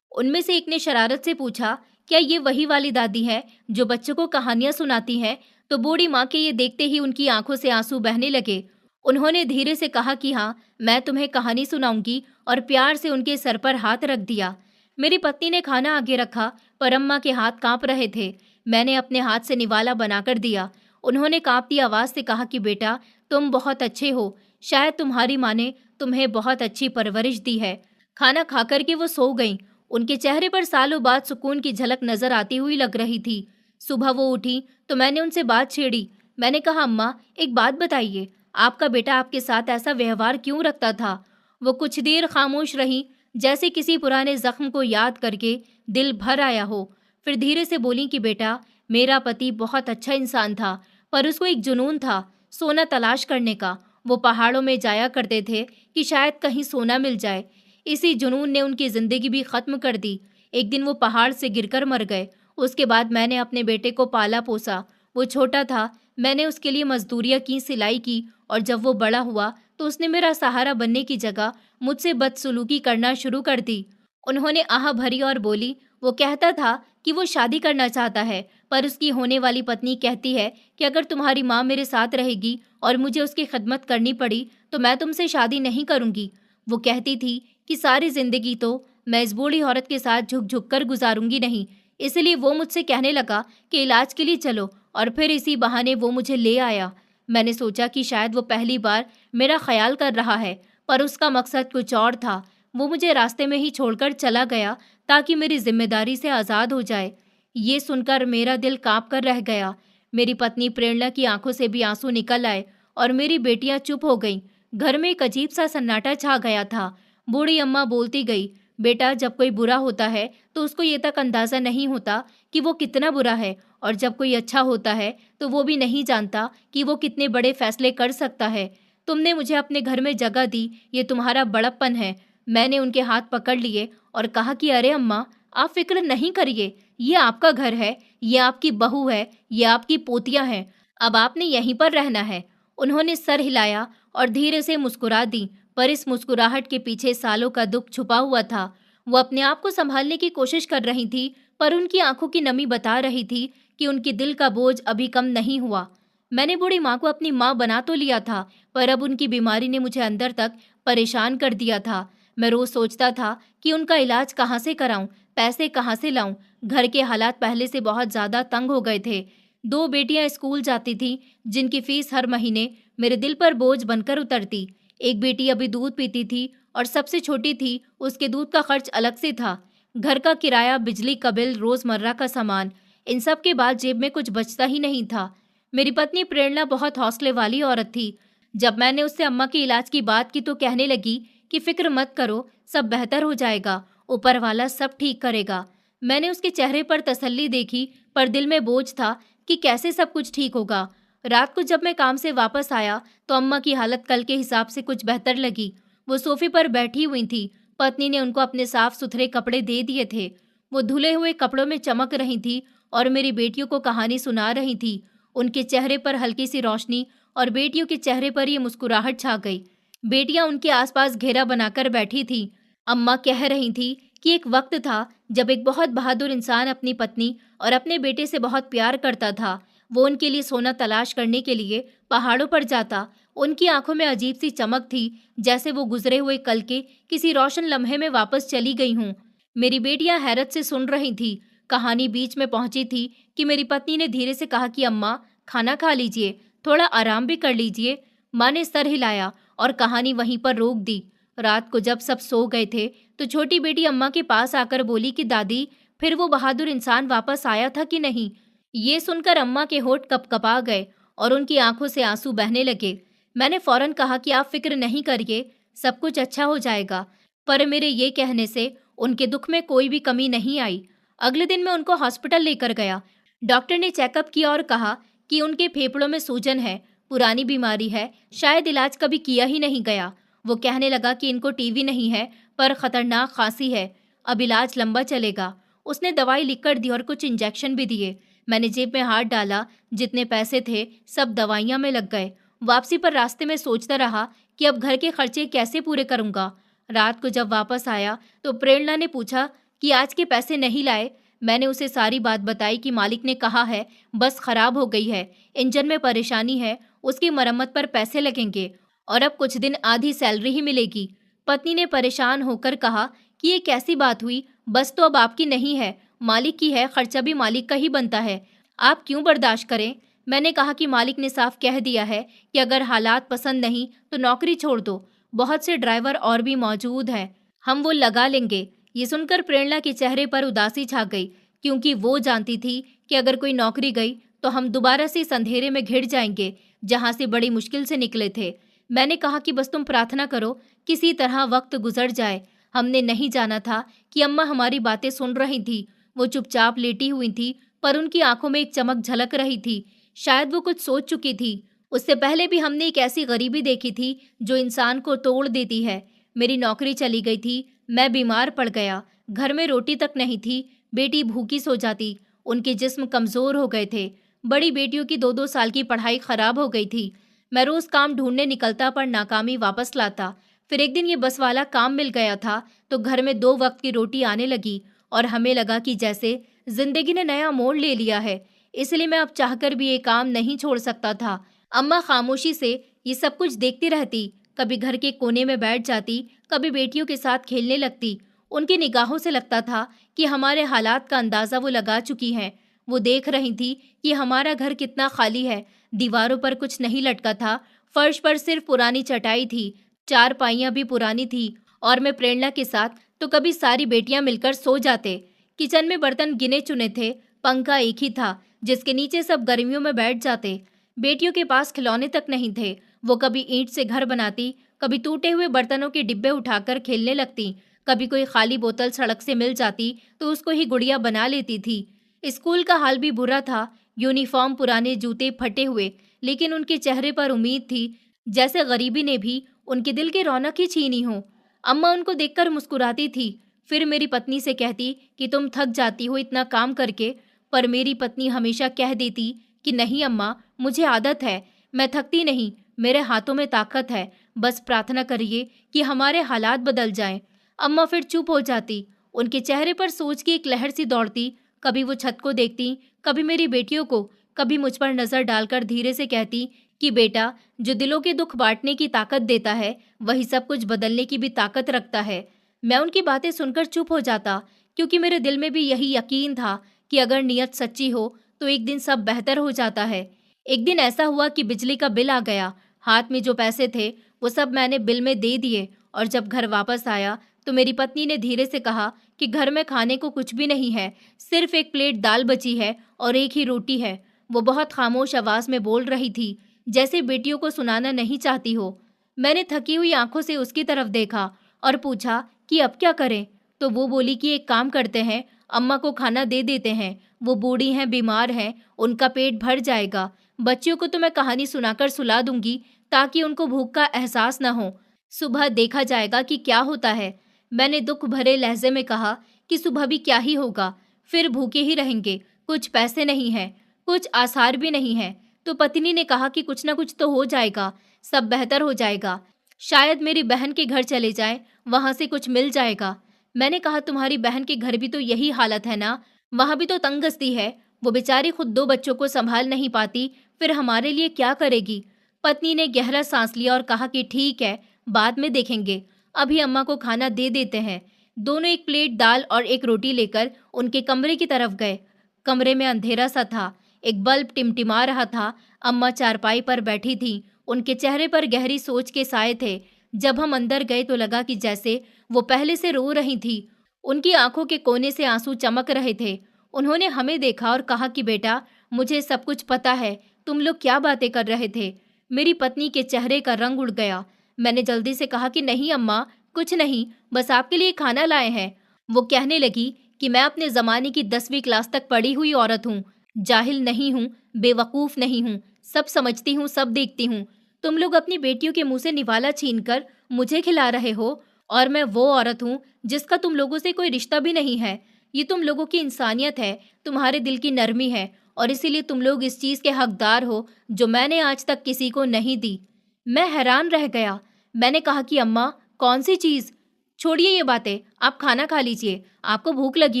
उनमें से एक ने शरारत से पूछा, क्या ये वही वाली दादी है जो बच्चों को कहानियां सुनाती है? तो बूढ़ी माँ के ये देखते ही उनकी आंखों से आंसू बहने लगे। उन्होंने धीरे से कहा कि हाँ, मैं तुम्हें कहानी सुनाऊंगी, और प्यार से उनके सर पर हाथ रख दिया। मेरी पत्नी ने खाना आगे रखा, पर अम्मा के हाथ कांप रहे थे। मैंने अपने हाथ से निवाला बनाकर दिया। उन्होंने कांपती आवाज से कहा कि बेटा, तुम बहुत अच्छे हो। शायद तुम्हारी माँ ने तुम्हें बहुत अच्छी परवरिश दी है। खाना खाकर के वो सो गईं। उनके चेहरे पर सालों बाद सुकून की झलक नजर आती हुई लग रही थी। सुबह वो उठी तो मैंने उनसे बात छेड़ी। मैंने कहा, अम्मा, एक बात बताइए, आपका बेटा आपके साथ ऐसा व्यवहार क्यों रखता था? वो कुछ देर खामोश रही, जैसे किसी पुराने जख्म को याद करके दिल भर आया हो। फिर धीरे से बोली कि बेटा, मेरा पति बहुत अच्छा इंसान था, पर उसको एक जुनून था सोना तलाश करने का। वो पहाड़ों में जाया करते थे कि शायद कहीं सोना मिल जाए। इसी जुनून ने उनकी जिंदगी भी खत्म कर दी। एक दिन वो पहाड़ से गिरकर मर गए। उसके बाद मैंने अपने बेटे को पाला पोसा। वो छोटा था, मैंने उसके लिए मजदूरियां की, सिलाई की, और जब वो बड़ा हुआ तो उसने मेरा सहारा बनने की जगह मुझसे बदसलूकी करना शुरू कर दी। उन्होंने आह भरी और बोली, वो कहता था कि वो शादी करना चाहता है, पर उसकी होने वाली पत्नी कहती है कि अगर तुम्हारी माँ मेरे साथ रहेगी और मुझे उसकी खिदमत करनी पड़ी तो मैं तुमसे शादी नहीं करूंगी। वो कहती थी कि सारी जिंदगी तो मैं इस बूढ़ी औरत के साथ झुक झुक कर गुजारूंगी नहीं। इसलिए वो मुझसे कहने लगा कि इलाज के लिए चलो, और फिर इसी बहाने वो मुझे ले आया। मैंने सोचा कि शायद वो पहली बार मेरा ख्याल कर रहा है, पर उसका मकसद कुछ और था। वो मुझे रास्ते में ही छोड़कर चला गया ताकि मेरी जिम्मेदारी से आज़ाद हो जाए। ये सुनकर मेरा दिल कांप कर रह गया। मेरी पत्नी प्रेरणा की आंखों से भी आंसू निकल आए और मेरी बेटियां चुप हो गईं। घर में एक अजीब सा सन्नाटा छा गया था। बूढ़ी अम्मा बोलती गई, बेटा, जब कोई बुरा होता है तो उसको ये तक अंदाजा नहीं होता कि वो कितना बुरा है, और जब कोई अच्छा होता है तो वो भी नहीं जानता कि वो कितने बड़े फैसले कर सकता है। तुमने मुझे अपने घर में जगह दी, ये तुम्हारा बड़प्पन है। मैंने उनके हाथ पकड़ लिए और कहा कि अरे अम्मा, आप फिक्र नहीं करिए, ये आपका घर है, ये आपकी बहू है, ये आपकी पोतियां हैं। अब आपने यहीं पर रहना है। उन्होंने सर हिलाया और धीरे से मुस्कुरा दी, पर इस मुस्कुराहट के पीछे सालों का दुख छुपा हुआ था। वो अपने आप को संभालने की कोशिश कर रही थी, पर उनकी आंखों की नमी बता रही थी कि उनके दिल का बोझ अभी कम नहीं हुआ। मैंने बूढ़ी माँ को अपनी माँ बना तो लिया था, पर अब उनकी बीमारी ने मुझे अंदर तक परेशान कर दिया था। मैं रोज सोचता था कि उनका इलाज कहाँ से कराऊं, पैसे कहाँ से लाऊं। घर के हालात पहले से बहुत ज्यादा तंग हो गए थे। 2 बेटियां स्कूल जाती थीं, जिनकी फीस हर महीने मेरे दिल पर बोझ बनकर उतरती। एक बेटी अभी दूध पीती थी और सबसे छोटी थी, उसके दूध का खर्च अलग से था। घर का किराया, बिजली का बिल, रोजमर्रा का सामान, इन सब के बाद जेब में कुछ बचता ही नहीं था। मेरी पत्नी प्रेरणा बहुत हौसले वाली औरत थी। जब मैंने उससे अम्मा के इलाज की बात की तो कहने लगी कि फिक्र मत करो, सब बेहतर हो जाएगा, ऊपर वाला सब ठीक करेगा। मैंने उसके चेहरे पर तसल्ली देखी, पर दिल में बोझ था कि कैसे सब कुछ ठीक होगा। रात को जब मैं काम से वापस आया तो अम्मा की हालत कल के हिसाब से कुछ बेहतर लगी। वो सोफे पर बैठी हुई थी। पत्नी ने उनको अपने साफ सुथरे कपड़े दे दिए थे। वो धुले हुए कपड़ों में चमक रही थी और मेरी बेटियों को कहानी सुना रही थी। उनके चेहरे पर हल्की सी रोशनी और बेटियों के चेहरे पर ये मुस्कुराहट छा गई। बेटियां उनके आसपास घेरा बनाकर बैठी थीं। अम्मा कह रही थी कि एक वक्त था जब एक बहुत बहादुर इंसान अपनी पत्नी और अपने बेटे से बहुत प्यार करता था। वो उनके लिए सोना तलाश करने के लिए पहाड़ों पर जाता। उनकी आंखों में अजीब सी चमक थी, जैसे वो गुजरे हुए कल के किसी रोशन लम्हे में वापस चली गई हूँ। मेरी बेटियां हैरत से सुन रही थी। कहानी बीच में पहुंची थी कि मेरी पत्नी ने धीरे से कहा कि अम्मा, खाना खा लीजिए, थोड़ा आराम भी कर लीजिए। माँ ने सर हिलाया और कहानी वहीं पर रोक दी। रात को जब सब सो गए थे तो छोटी बेटी अम्मा के पास आकर बोली कि दादी, फिर वो बहादुर इंसान वापस आया था कि नहीं? ये सुनकर अम्मा के होंठ कपकपा गए और उनकी आंखों से आंसू बहने लगे। मैंने फौरन कहा कि आप फिक्र नहीं करिए, सब कुछ अच्छा हो जाएगा। पर मेरे ये कहने से उनके दुख में कोई भी कमी नहीं आई। अगले दिन मैं उनको हॉस्पिटल लेकर गया। डॉक्टर ने चेकअप किया और कहा कि उनके फेफड़ों में सूजन है, पुरानी बीमारी है, शायद इलाज कभी किया ही नहीं गया। वो कहने लगा कि इनको टीवी नहीं है, पर खतरनाक खांसी है। अब इलाज लंबा चलेगा। उसने दवाई लिखकर दी और कुछ इंजेक्शन भी दिए। मैंने जेब में हाथ डाला, जितने पैसे थे सब दवाइयां में लग गए। वापसी पर रास्ते में सोचता रहा कि अब घर के खर्चे कैसे पूरे करूंगा। रात को जब वापस आया तो प्रेरणा ने पूछा कि आज के पैसे नहीं लाए। मैंने उसे सारी बात बताई कि मालिक ने कहा है बस खराब हो गई है, इंजन में परेशानी है, उसकी मरम्मत पर पैसे लगेंगे और अब कुछ दिन आधी सैलरी ही मिलेगी। पत्नी ने परेशान होकर कहा कि ये कैसी बात हुई, बस तो अब आपकी नहीं है, मालिक की है, खर्चा भी मालिक का ही बनता है, आप क्यों बर्दाश्त करें। मैंने कहा कि मालिक ने साफ कह दिया है कि अगर हालात पसंद नहीं तो नौकरी छोड़ दो, बहुत से ड्राइवर और भी मौजूद हैं, हम वो लगा लेंगे। ये सुनकर प्रेरणा के चेहरे पर उदासी छा गई, क्योंकि वो जानती थी कि अगर कोई नौकरी गई तो हम दोबारा से इस अंधेरे में घिर जाएंगे जहां से बड़ी मुश्किल से निकले थे। मैंने कहा कि बस तुम प्रार्थना करो, किसी तरह वक्त गुजर जाए। हमने नहीं जाना था कि अम्मा हमारी बातें सुन रही थी। वो चुपचाप लेटी हुई थी, पर उनकी आंखों में एक चमक झलक रही थी। शायद वो कुछ सोच चुकी थी। उससे पहले भी हमने एक ऐसी गरीबी देखी थी जो इंसान को तोड़ देती है। मेरी नौकरी चली गई थी, मैं बीमार पड़ गया, घर में रोटी तक नहीं थी, बेटी भूखी सो जाती, उनके जिस्म कमजोर हो गए थे। बड़ी बेटियों की 2-2 साल की पढ़ाई खराब हो गई थी। मैं रोज काम ढूंढने निकलता पर नाकामी वापस लाता। फिर एक दिन ये बस वाला काम मिल गया था तो घर में 2 वक्त की रोटी आने लगी और हमें लगा कि जैसे जिंदगी ने नया मोड़ ले लिया है। इसलिए मैं अब चाहकर भी ये काम नहीं छोड़ सकता था। अम्मा खामोशी से ये सब कुछ देखती रहती, कभी घर के कोने में बैठ जाती, कभी बेटियों के साथ खेलने लगती। उनकी निगाहों से लगता था कि हमारे हालात का अंदाजा वो लगा चुकी हैं। वो देख रही थी कि हमारा घर कितना खाली है। दीवारों पर कुछ नहीं लटका था, फर्श पर सिर्फ पुरानी चटाई थी, चारपाइयां भी पुरानी थी और मैं प्रेरणा के साथ तो कभी सारी बेटियां मिलकर सो जाते। किचन में बर्तन गिने चुने थे, पंखा एक ही था जिसके नीचे सब गर्मियों में बैठ जाते। बेटियों के पास खिलौने तक नहीं थे। वो कभी ईंट से घर बनाती, कभी टूटे हुए बर्तनों के डिब्बे उठाकर खेलने लगती, कभी कोई खाली बोतल सड़क से मिल जाती तो उसको ही गुड़िया बना लेती थी। स्कूल का हाल भी बुरा था, यूनिफॉर्म पुराने, जूते फटे हुए, लेकिन उनके चेहरे पर उम्मीद थी, जैसे गरीबी ने भी उनके दिल की रौनक ही छीनी हो। अम्मा उनको देखकर मुस्कुराती थी, फिर मेरी पत्नी से कहती कि तुम थक जाती हो इतना काम करके, पर मेरी पत्नी हमेशा कह देती कि नहीं अम्मा, मुझे आदत है, मैं थकती नहीं, मेरे हाथों में ताकत है, बस प्रार्थना करिए कि हमारे हालात बदल जाएं। अम्मा फिर चुप हो जाती, उनके चेहरे पर सोच की एक लहर सी दौड़ती, कभी वो छत को देखती, कभी मेरी बेटियों को, कभी मुझ पर नजर डालकर धीरे से कहती कि बेटा, जो दिलों के दुख बांटने की ताकत देता है वही सब कुछ बदलने की भी ताकत रखता है। मैं उनकी बातें सुनकर चुप हो जाता, क्योंकि मेरे दिल में भी यही यकीन था कि अगर नीयत सच्ची हो तो एक दिन सब बेहतर हो जाता है। एक दिन ऐसा हुआ कि बिजली का बिल आ गया। हाथ में जो पैसे थे वो सब मैंने बिल में दे दिए और जब घर वापस आया तो मेरी पत्नी ने धीरे से कहा कि घर में खाने को कुछ भी नहीं है, सिर्फ एक प्लेट दाल बची है और एक ही रोटी है। वो बहुत खामोश आवाज में बोल रही थी, जैसे बेटियों को सुनाना नहीं चाहती हो। मैंने थकी हुई आंखों से उसकी तरफ देखा और पूछा कि अब क्या करें। तो वो बोली कि एक काम करते हैं, अम्मा को खाना दे देते हैं, वो बूढ़ी हैं, बीमार हैं, उनका पेट भर जाएगा। बच्चियों को तो मैं कहानी सुनाकर सुला दूंगी ताकि उनको भूख का एहसास न हो, सुबह देखा जाएगा कि क्या होता है। मैंने दुख भरे लहजे में कहा कि सुबह भी क्या ही होगा, फिर भूखे ही रहेंगे, कुछ पैसे नहीं है, कुछ आसार भी नहीं है। तो पत्नी ने कहा कि कुछ ना कुछ तो हो जाएगा, सब बेहतर हो जाएगा, शायद मेरी बहन के घर चले जाएं, वहां से कुछ मिल जाएगा। मैंने कहा तुम्हारी बहन के घर भी तो यही हालत है ना, वहां भी तो तंगस्ती है, वो बेचारी खुद 2 बच्चों को संभाल नहीं पाती, फिर हमारे लिए क्या करेगी। पत्नी ने गहरा सांस लिया और कहा कि ठीक है, बाद में देखेंगे, अभी अम्मा को खाना दे देते हैं। दोनों एक प्लेट दाल और एक रोटी लेकर उनके कमरे की तरफ गए। कमरे में अंधेरा सा था, एक बल्ब टिमटिमा रहा था। अम्मा चारपाई पर बैठी थी, उनके चेहरे पर गहरी सोच के साए थे। जब हम अंदर गए तो लगा कि जैसे वो पहले से रो रही थी, उनकी आंखों के कोने से आंसू चमक रहे थे। उन्होंने हमें देखा और कहा कि बेटा, मुझे सब कुछ पता है, तुम लोग क्या बातें कर रहे थे। मेरी पत्नी के चेहरे का रंग उड़ गया। मैंने जल्दी से कहा कि नहीं अम्मा, कुछ नहीं, बस आपके लिए खाना लाए हैं। वो कहने लगी कि मैं अपने जमाने की 10वीं क्लास तक पढ़ी हुई औरत हूँ, जाहिल नहीं हूँ, बेवकूफ नहीं हूँ, सब समझती हूँ, सब देखती हूँ। तुम लोग अपनी बेटियों के मुंह से निवाला छीनकर मुझे खिला रहे हो और मैं वो औरत हूँ जिसका तुम लोगों से कोई रिश्ता भी नहीं है। ये तुम लोगों की इंसानियत है, तुम्हारे दिल की नरमी है, और इसीलिए तुम लोग इस चीज के हकदार हो जो मैंने आज तक किसी को नहीं दी। मैं हैरान रह गया। मैंने कहा कि अम्मा, कौन सी चीज? छोड़िए ये बातें, आप खाना खा लीजिए, आपको भूख लगी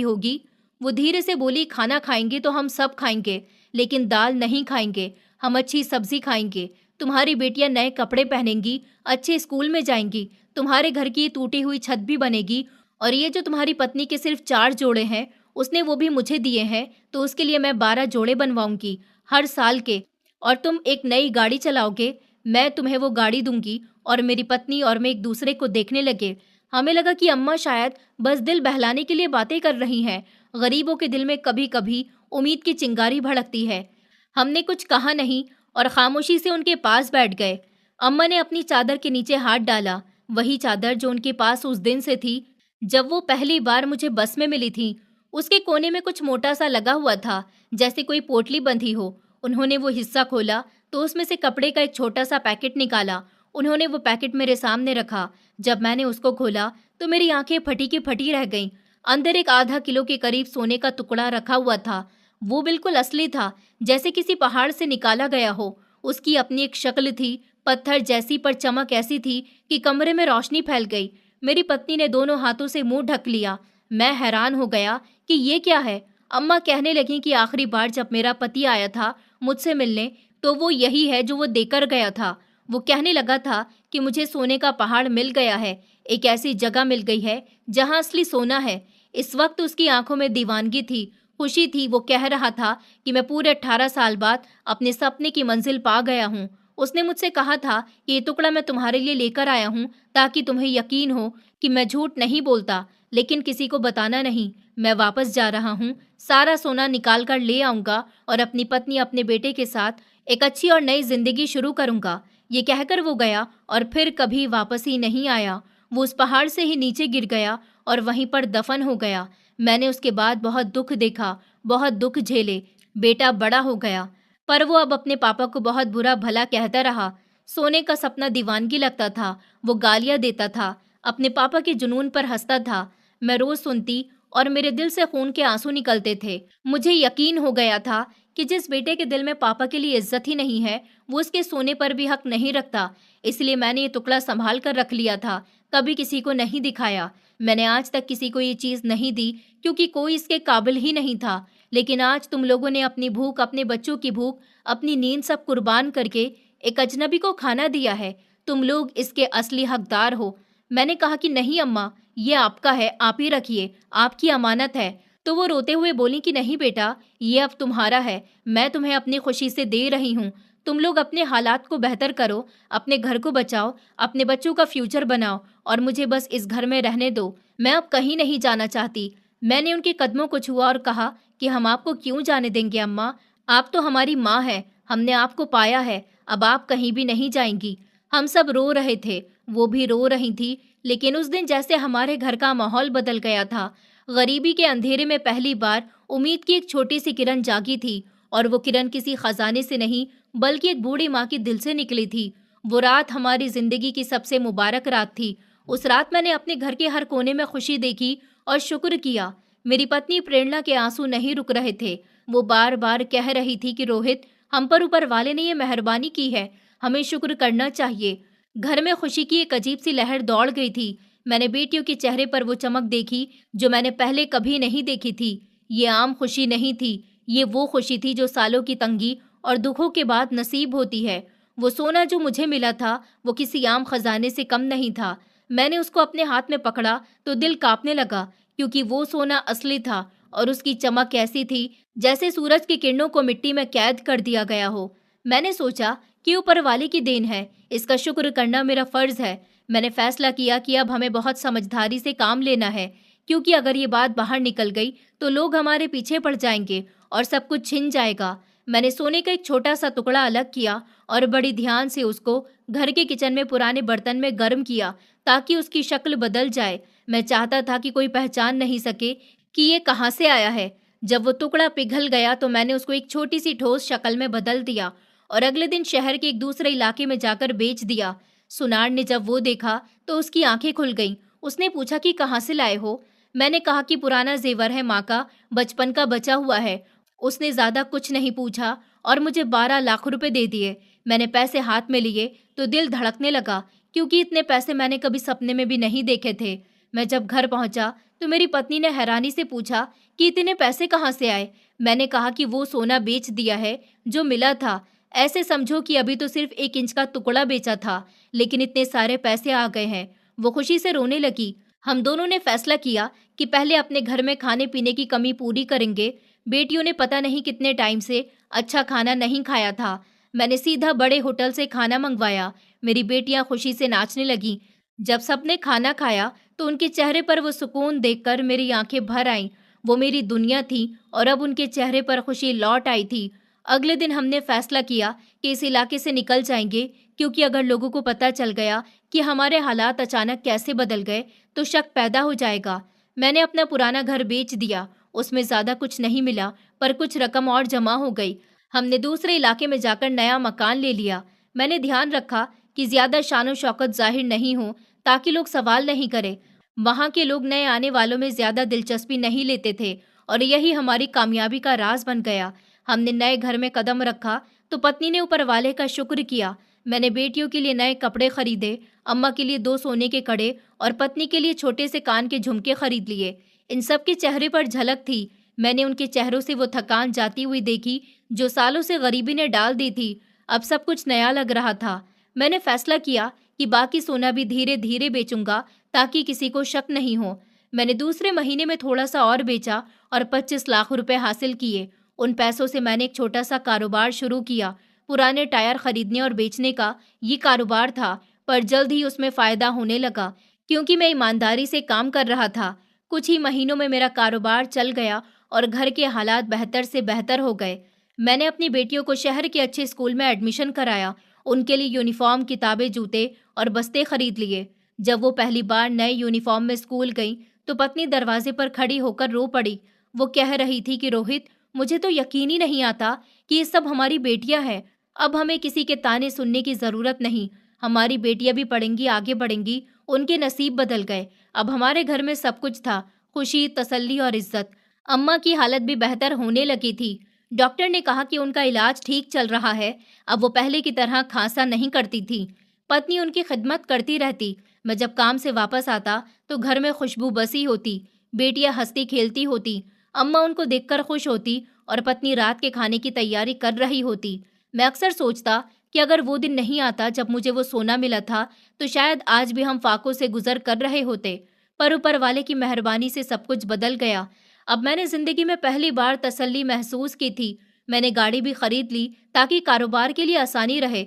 होगी। वो धीरे से बोली, खाना खाएंगे तो हम सब खाएंगे, लेकिन दाल नहीं खाएंगे। हम अच्छी सब्जी खाएंगे। तुम्हारी बेटियां नए कपड़े पहनेंगी, अच्छे स्कूल में जाएंगी, तुम्हारे घर की ये टूटी हुई छत भी बनेगी, और ये जो तुम्हारी पत्नी के सिर्फ 4 जोड़े हैं, उसने वो भी मुझे दिए हैं, तो उसके लिए मैं 12 जोड़े बनवाऊंगी हर साल के। और तुम एक नई गाड़ी चलाओगे, मैं तुम्हें वो गाड़ी दूंगी, और मेरी पत्नी और मैं एक दूसरे को देखने लगे। हमें लगा कि अम्मा शायद बस दिल बहलाने के लिए बातें कर रही हैं। गरीबों के दिल में कभी कभी उम्मीद की चिंगारी भड़कती है। हमने कुछ कहा नहीं और खामोशी से उनके पास बैठ गए। अम्मा ने अपनी चादर के नीचे हाथ डाला, वही चादर जो उनके पास उस दिन से थी जब वो पहली बार मुझे बस में मिली थी। उसके कोने में कुछ मोटा सा लगा हुआ था, जैसे कोई पोटली बंधी हो। उन्होंने वो हिस्सा खोला तो उसमें से कपड़े का एक छोटा सा पैकेट निकाला। उन्होंने वो पैकेट मेरे सामने रखा। जब मैंने उसको खोला तो मेरी आंखें फटी की फटी रह गईं। अंदर एक आधा किलो के करीब सोने का टुकड़ा रखा हुआ था। वो बिल्कुल असली था, जैसे किसी पहाड़ से निकाला गया हो। उसकी अपनी एक शक्ल थी, पत्थर जैसी, पर चमक ऐसी थी कि कमरे में रोशनी फैल गई। मेरी पत्नी ने दोनों हाथों से मुंह ढक लिया। मैं हैरान हो गया कि ये क्या है। अम्मा कहने लगी कि आखिरी बार जब मेरा पति आया था मुझसे मिलने, तो वो यही है जो वो देकर गया था। वो कहने लगा था कि मुझे सोने का पहाड़ मिल गया है, एक ऐसी जगह मिल गई है जहां असली सोना है। इस वक्त उसकी आंखों में दीवानगी थी, खुशी थी। वो कह रहा था कि मैं पूरे 18 साल बाद अपने सपने की मंजिल पा गया हूँ। उसने मुझसे कहा था कि ये टुकड़ा मैं तुम्हारे लिए लेकर आया हूँ ताकि तुम्हें यकीन हो कि मैं झूठ नहीं बोलता, लेकिन किसी को बताना नहीं। मैं वापस जा रहा हूँ, सारा सोना निकाल कर ले आऊंगा और अपनी पत्नी, अपने बेटे के साथ एक अच्छी और नई जिंदगी शुरू करूंगा। ये कहकर वो गया और फिर कभी वापस ही नहीं आया। वो उस पहाड़ से ही नीचे गिर गया और वहीं पर दफन हो गया। मैंने उसके बाद बहुत दुख देखा, बहुत दुख झेले। बेटा बड़ा हो गया, पर वो अब अपने पापा को बहुत बुरा भला कहता रहा। सोने का सपना दीवानगी लगता था। वो गालियां देता था, अपने पापा के जुनून पर हंसता था। मैं रोज सुनती और मेरे दिल से खून के आंसू निकलते थे। मुझे यकीन हो गया था कि जिस बेटे के दिल में पापा के लिए इज्जत ही नहीं है, वो उसके सोने पर भी हक नहीं रखता। इसलिए मैंने ये टुकड़ा संभाल कर रख लिया था, कभी किसी को नहीं दिखाया। मैंने आज तक किसी को ये चीज नहीं दी क्योंकि कोई इसके काबिल ही नहीं था। लेकिन आज तुम लोगों ने अपनी भूख, अपने बच्चों की भूख, अपनी नींद सब कुर्बान करके एक अजनबी को खाना दिया है। तुम लोग इसके असली हकदार हो। मैंने कहा कि नहीं अम्मा, ये आपका है, आप ही रखिए, आपकी अमानत है। तो वो रोते हुए बोली कि नहीं बेटा, ये अब तुम्हारा है, मैं तुम्हें अपनी खुशी से दे रही हूँ। तुम लोग अपने हालात को बेहतर करो, अपने घर को बचाओ, अपने बच्चों का फ्यूचर बनाओ, और मुझे बस इस घर में रहने दो। मैं अब कहीं नहीं जाना चाहती। मैंने उनके कदमों को छुआ और कहा कि हम आपको क्यों जाने देंगे अम्मा, आप तो हमारी माँ है, हमने आपको पाया है, अब आप कहीं भी नहीं जाएंगी। हम सब रो रहे थे, वो भी रो रही थी, लेकिन उस दिन जैसे हमारे घर का माहौल बदल गया था। गरीबी के अंधेरे में पहली बार उम्मीद की एक छोटी सी किरण जागी थी, और वो किरण किसी खजाने से नहीं बल्कि एक बूढ़ी माँ की दिल से निकली थी। वो रात हमारी जिंदगी की सबसे मुबारक रात थी। उस रात मैंने अपने घर के हर कोने में खुशी देखी और शुक्र किया। मेरी पत्नी प्रेरणा के आंसू नहीं रुक रहे थे। वो बार बार कह रही थी कि रोहित, हम पर ऊपर वाले ने ये मेहरबानी की है, हमें शुक्र करना चाहिए। घर में खुशी की एक अजीब सी लहर दौड़ गई थी। मैंने बेटियों के चेहरे पर वो चमक देखी जो मैंने पहले कभी नहीं देखी थी। ये आम खुशी नहीं थी, ये वो खुशी थी जो सालों की तंगी और दुखों के बाद नसीब होती है। वो सोना जो मुझे मिला था वो किसी आम खजाने से कम नहीं था। मैंने उसको अपने हाथ में पकड़ा तो दिल कांपने लगा, क्योंकि वो सोना असली था और उसकी चमक ऐसी थी जैसे सूरज की किरणों को मिट्टी में कैद कर दिया गया हो। मैंने सोचा कि ऊपर वाले की देन है, इसका शुक्र करना मेरा फर्ज है। मैंने फैसला किया कि अब हमें बहुत समझदारी से काम लेना है, क्योंकि अगर ये बात बाहर निकल गई तो लोग हमारे पीछे पड़ जाएंगे और सब कुछ छिन जाएगा। मैंने सोने का एक छोटा सा टुकड़ा अलग किया और बड़ी ध्यान से उसको घर के किचन में पुराने बर्तन में गर्म किया ताकि उसकी शक्ल बदल जाए। मैं चाहता था कि कोई पहचान नहीं सके कि ये कहाँ से आया है। जब वो टुकड़ा पिघल गया तो मैंने उसको एक छोटी सी ठोस शक्ल में बदल दिया और अगले दिन शहर के एक दूसरे इलाके में जाकर बेच दिया। सुनार ने जब वो देखा तो उसकी आंखें खुल गईं। उसने पूछा कि कहाँ से लाए हो। मैंने कहा कि पुराना जेवर है माँ का, बचपन का बचा हुआ है। उसने ज्यादा कुछ नहीं पूछा और मुझे 12 लाख रुपए दे दिए। मैंने पैसे हाथ में लिए तो दिल धड़कने लगा, क्योंकि इतने पैसे मैंने कभी सपने में भी नहीं देखे थे। मैं जब घर पहुंचा तो मेरी पत्नी ने हैरानी से पूछा कि इतने पैसे कहाँ से आए। मैंने कहा कि वो सोना बेच दिया है जो मिला था। ऐसे समझो कि अभी तो सिर्फ 1 इंच का टुकड़ा बेचा था, लेकिन इतने सारे पैसे आ गए हैं। वो खुशी से रोने लगी। हम दोनों ने फैसला किया कि पहले अपने घर में खाने पीने की कमी पूरी करेंगे। बेटियों ने पता नहीं कितने टाइम से अच्छा खाना नहीं खाया था। मैंने सीधा बड़े होटल से खाना मंगवाया। मेरी बेटियां खुशी से नाचने लगीं। जब सबने खाना खाया तो उनके चेहरे पर वो सुकून देखकर मेरी आंखें भर आईं। वो मेरी दुनिया थी और अब उनके चेहरे पर खुशी लौट आई थी। अगले दिन हमने फैसला किया कि इस इलाके से निकल जाएंगे, क्योंकि अगर लोगों को पता चल गया कि हमारे हालात अचानक कैसे बदल गए तो शक पैदा हो जाएगा। मैंने अपना पुराना घर बेच दिया। उसमें ज्यादा कुछ नहीं मिला, पर कुछ रकम और जमा हो गई। हमने दूसरे इलाके में जाकर नया मकान ले लिया। मैंने ध्यान रखा कि ज्यादा शानो शौकत जाहिर नहीं हो, ताकि लोग सवाल नहीं करें। वहां के लोग नए आने वालों में ज्यादा दिलचस्पी नहीं लेते थे और यही हमारी कामयाबी का राज बन गया। हमने नए घर में कदम रखा तो पत्नी ने ऊपर वाले का शुक्र किया। मैंने बेटियों के लिए नए कपड़े खरीदे, अम्मा के लिए 2 सोने के कड़े और पत्नी के लिए छोटे से कान के झुमके खरीद लिए। इन सब के चेहरे पर झलक थी। मैंने उनके चेहरों से वो थकान जाती हुई देखी जो सालों से गरीबी ने डाल दी थी। अब सब कुछ नया लग रहा था। मैंने फैसला किया कि बाकी सोना भी धीरे धीरे बेचूंगा, ताकि किसी को शक नहीं हो। मैंने दूसरे महीने में थोड़ा सा और बेचा और 25 लाख रुपए हासिल किए। उन पैसों से मैंने एक छोटा सा कारोबार शुरू किया। पुराने टायर खरीदने और बेचने का ये कारोबार था, पर जल्द ही उसमें फायदा होने लगा, क्योंकि मैं ईमानदारी से काम कर रहा था। कुछ ही महीनों में मेरा कारोबार चल गया और घर के हालात बेहतर से बेहतर हो गए। मैंने अपनी बेटियों को शहर के अच्छे स्कूल में एडमिशन कराया। उनके लिए यूनिफॉर्म, किताबें, जूते और बस्ते खरीद लिए। जब वो पहली बार नए यूनिफॉर्म में स्कूल गई तो पत्नी दरवाजे पर खड़ी होकर रो पड़ी। वो कह रही थी कि रोहित, मुझे तो यकीन ही नहीं आता कि ये सब हमारी बेटियां हैं। अब हमें किसी के ताने सुनने की जरूरत नहीं। हमारी बेटियां भी पढ़ेंगी, आगे बढ़ेंगी। उनके नसीब बदल गए। अब हमारे घर में सब कुछ था, खुशी, तसल्ली और इज्जत। अम्मा की हालत भी बेहतर होने लगी थी। डॉक्टर ने कहा कि उनका इलाज ठीक चल रहा है। अब वो पहले की तरह खांसा नहीं करती थी। पत्नी उनकी खिदमत करती रहती। मैं जब काम से वापस आता तो घर में खुशबू बसी होती। बेटियां हंसती खेलती होती। अम्मा उनको देखकर खुश होती और पत्नी रात के खाने की तैयारी कर रही होती। मैं अक्सर सोचता कि अगर वो दिन नहीं आता जब मुझे वो सोना मिला था, तो शायद आज भी हम फाकों से गुजर कर रहे होते। पर ऊपर वाले की मेहरबानी से सब कुछ बदल गया। अब मैंने जिंदगी में पहली बार तसल्ली महसूस की थी। मैंने गाड़ी भी खरीद ली ताकि कारोबार के लिए आसानी रहे।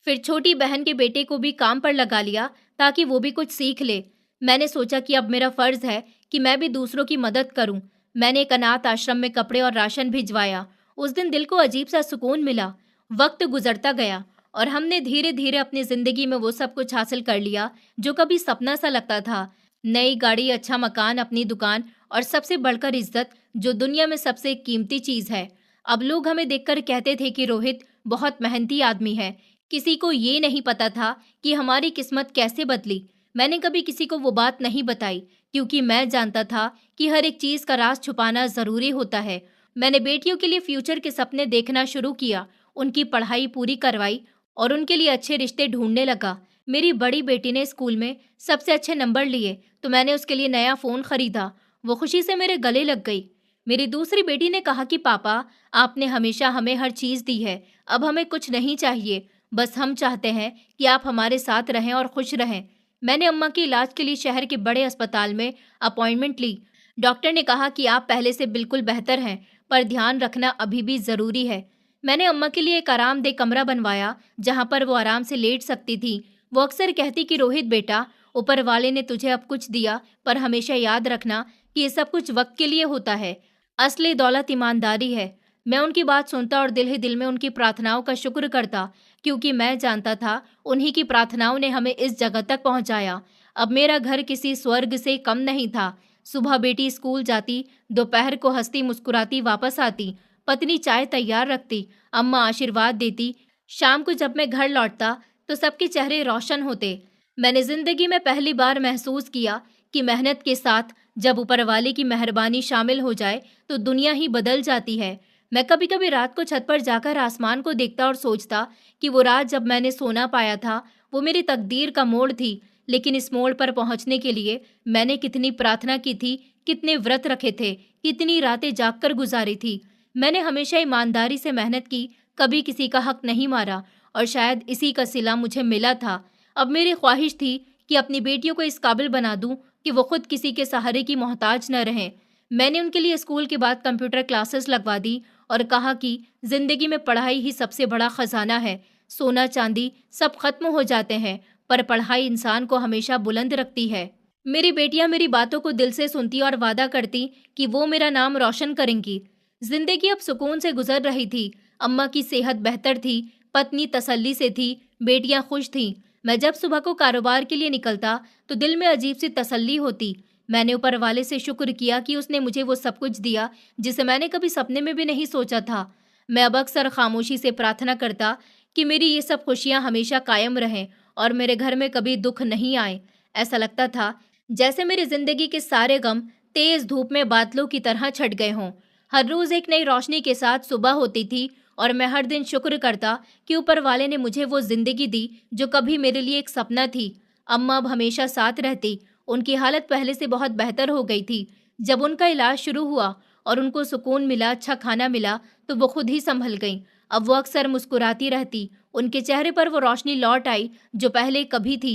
फिर छोटी बहन के बेटे को भी काम पर लगा लिया ताकि वो भी कुछ सीख ले। मैंने सोचा कि अब मेरा फर्ज है कि मैं भी दूसरों की मदद करूं। मैंने एक अनाथ आश्रम में कपड़े और राशन भिजवाया। उस दिन दिल को अजीब सा सुकून मिला। वक्त गुजरता गया और हमने धीरे धीरे अपनी जिंदगी में वो सब कुछ हासिल कर लिया जो कभी सपना सा लगता था। नई गाड़ी, अच्छा मकान, अपनी दुकान और सबसे बढ़कर इज्जत, जो दुनिया में सबसे कीमती चीज है। अब लोग हमें देखकर कहते थे कि रोहित बहुत मेहनती आदमी है। किसी को ये नहीं पता था कि हमारी किस्मत कैसे बदली। मैंने कभी किसी को वो बात नहीं बताई, क्योंकि मैं जानता था कि हर एक चीज का राज छुपाना जरूरी होता है। मैंने बेटियों के लिए फ्यूचर के सपने देखना शुरू किया, उनकी पढ़ाई पूरी करवाई और उनके लिए अच्छे रिश्ते ढूंढने लगा। मेरी बड़ी बेटी ने स्कूल में सबसे अच्छे नंबर लिए तो मैंने उसके लिए नया फोन खरीदा। वो खुशी से मेरे गले लग गई। मेरी दूसरी बेटी ने कहा कि पापा, आपने हमेशा हमें हर चीज दी है, अब हमें कुछ नहीं चाहिए। बस हम चाहते हैं कि आप हमारे साथ रहें और खुश रहें। मैंने अम्मा के इलाज के लिए शहर के बड़े अस्पताल में अपॉइंटमेंट ली। डॉक्टर ने कहा कि आप पहले से बिल्कुल बेहतर हैं, पर ध्यान रखना अभी भी जरूरी है। मैंने अम्मा के लिए एक आरामदेह कमरा बनवाया जहां पर वो आराम से लेट सकती थी। वो अक्सर कहती कि रोहित बेटा, ऊपर वाले ने तुझे अब कुछ दिया, पर हमेशा याद रखना कि ये सब कुछ वक्त के लिए होता है। असली दौलत ईमानदारी है। मैं उनकी बात सुनता और दिल ही दिल में उनकी प्रार्थनाओं का शुक्र करता, क्योंकि मैं जानता था उन्हीं की प्रार्थनाओं ने हमें इस जगह तक पहुंचाया। अब मेरा घर किसी स्वर्ग से कम नहीं था। सुबह बेटी स्कूल जाती, दोपहर को हंसती मुस्कुराती वापस आती, पत्नी चाय तैयार रखती, अम्मा आशीर्वाद देती। शाम को जब मैं घर लौटता तो सबके चेहरे रोशन होते। मैंने जिंदगी में पहली बार महसूस किया कि मेहनत के साथ जब ऊपर वाले की मेहरबानी शामिल हो जाए तो दुनिया ही बदल जाती है। मैं कभी कभी रात को छत पर जाकर आसमान को देखता और सोचता कि वो रात जब मैंने सोना पाया था वो मेरी तकदीर का मोड़ थी। लेकिन इस मोड़ पर पहुंचने के लिए मैंने कितनी प्रार्थना की थी, कितने व्रत रखे थे, कितनी रातें जागकर गुजारी थी। मैंने हमेशा ईमानदारी से मेहनत की, कभी किसी का हक नहीं मारा, और शायद इसी का सिला मुझे मिला था। अब मेरी ख्वाहिश थी कि अपनी बेटियों को इस काबिल बना दूं कि वो खुद किसी के सहारे की मोहताज न रहें। मैंने उनके लिए स्कूल के बाद कंप्यूटर क्लासेस लगवा दी और कहा कि जिंदगी में पढ़ाई ही सबसे बड़ा खजाना है। सोना चांदी सब खत्म हो जाते हैं, पर पढ़ाई इंसान को हमेशा बुलंद रखती है। मेरी बेटियां मेरी बातों को दिल से सुनती और वादा करती कि वो मेरा नाम रोशन करेंगी। जिंदगी अब सुकून से गुजर रही थी। अम्मा की सेहत बेहतर थी, पत्नी तसल्ली से थी, बेटियां खुश थीं। मैं जब सुबह को कारोबार के लिए निकलता तो दिल में अजीब सी तसल्ली होती। मैंने ऊपर वाले से शुक्र किया कि उसने मुझे वो सब कुछ दिया जिसे मैंने कभी सपने में भी नहीं सोचा था। मैं अब अक्सर खामोशी से प्रार्थना करता कि मेरी ये सब खुशियां हमेशा कायम रहें और मेरे घर में कभी दुख नहीं आए। ऐसा लगता था जैसे मेरी जिंदगी के सारे गम तेज धूप में बादलों की तरह छट गए हों। हर रोज एक नई रोशनी के साथ सुबह होती थी और मैं हर दिन शुक्र करता कि ऊपर वाले ने मुझे वो जिंदगी दी जो कभी मेरे लिए एक सपना थी। अम्मा अब हमेशा साथ रहती। उनकी हालत पहले से बहुत बेहतर हो गई थी। जब उनका इलाज शुरू हुआ और उनको सुकून मिला, अच्छा खाना मिला, तो वो खुद ही संभल गईं। अब वो अक्सर मुस्कुराती रहती। उनके चेहरे पर वो रोशनी लौट आई जो पहले कभी थी।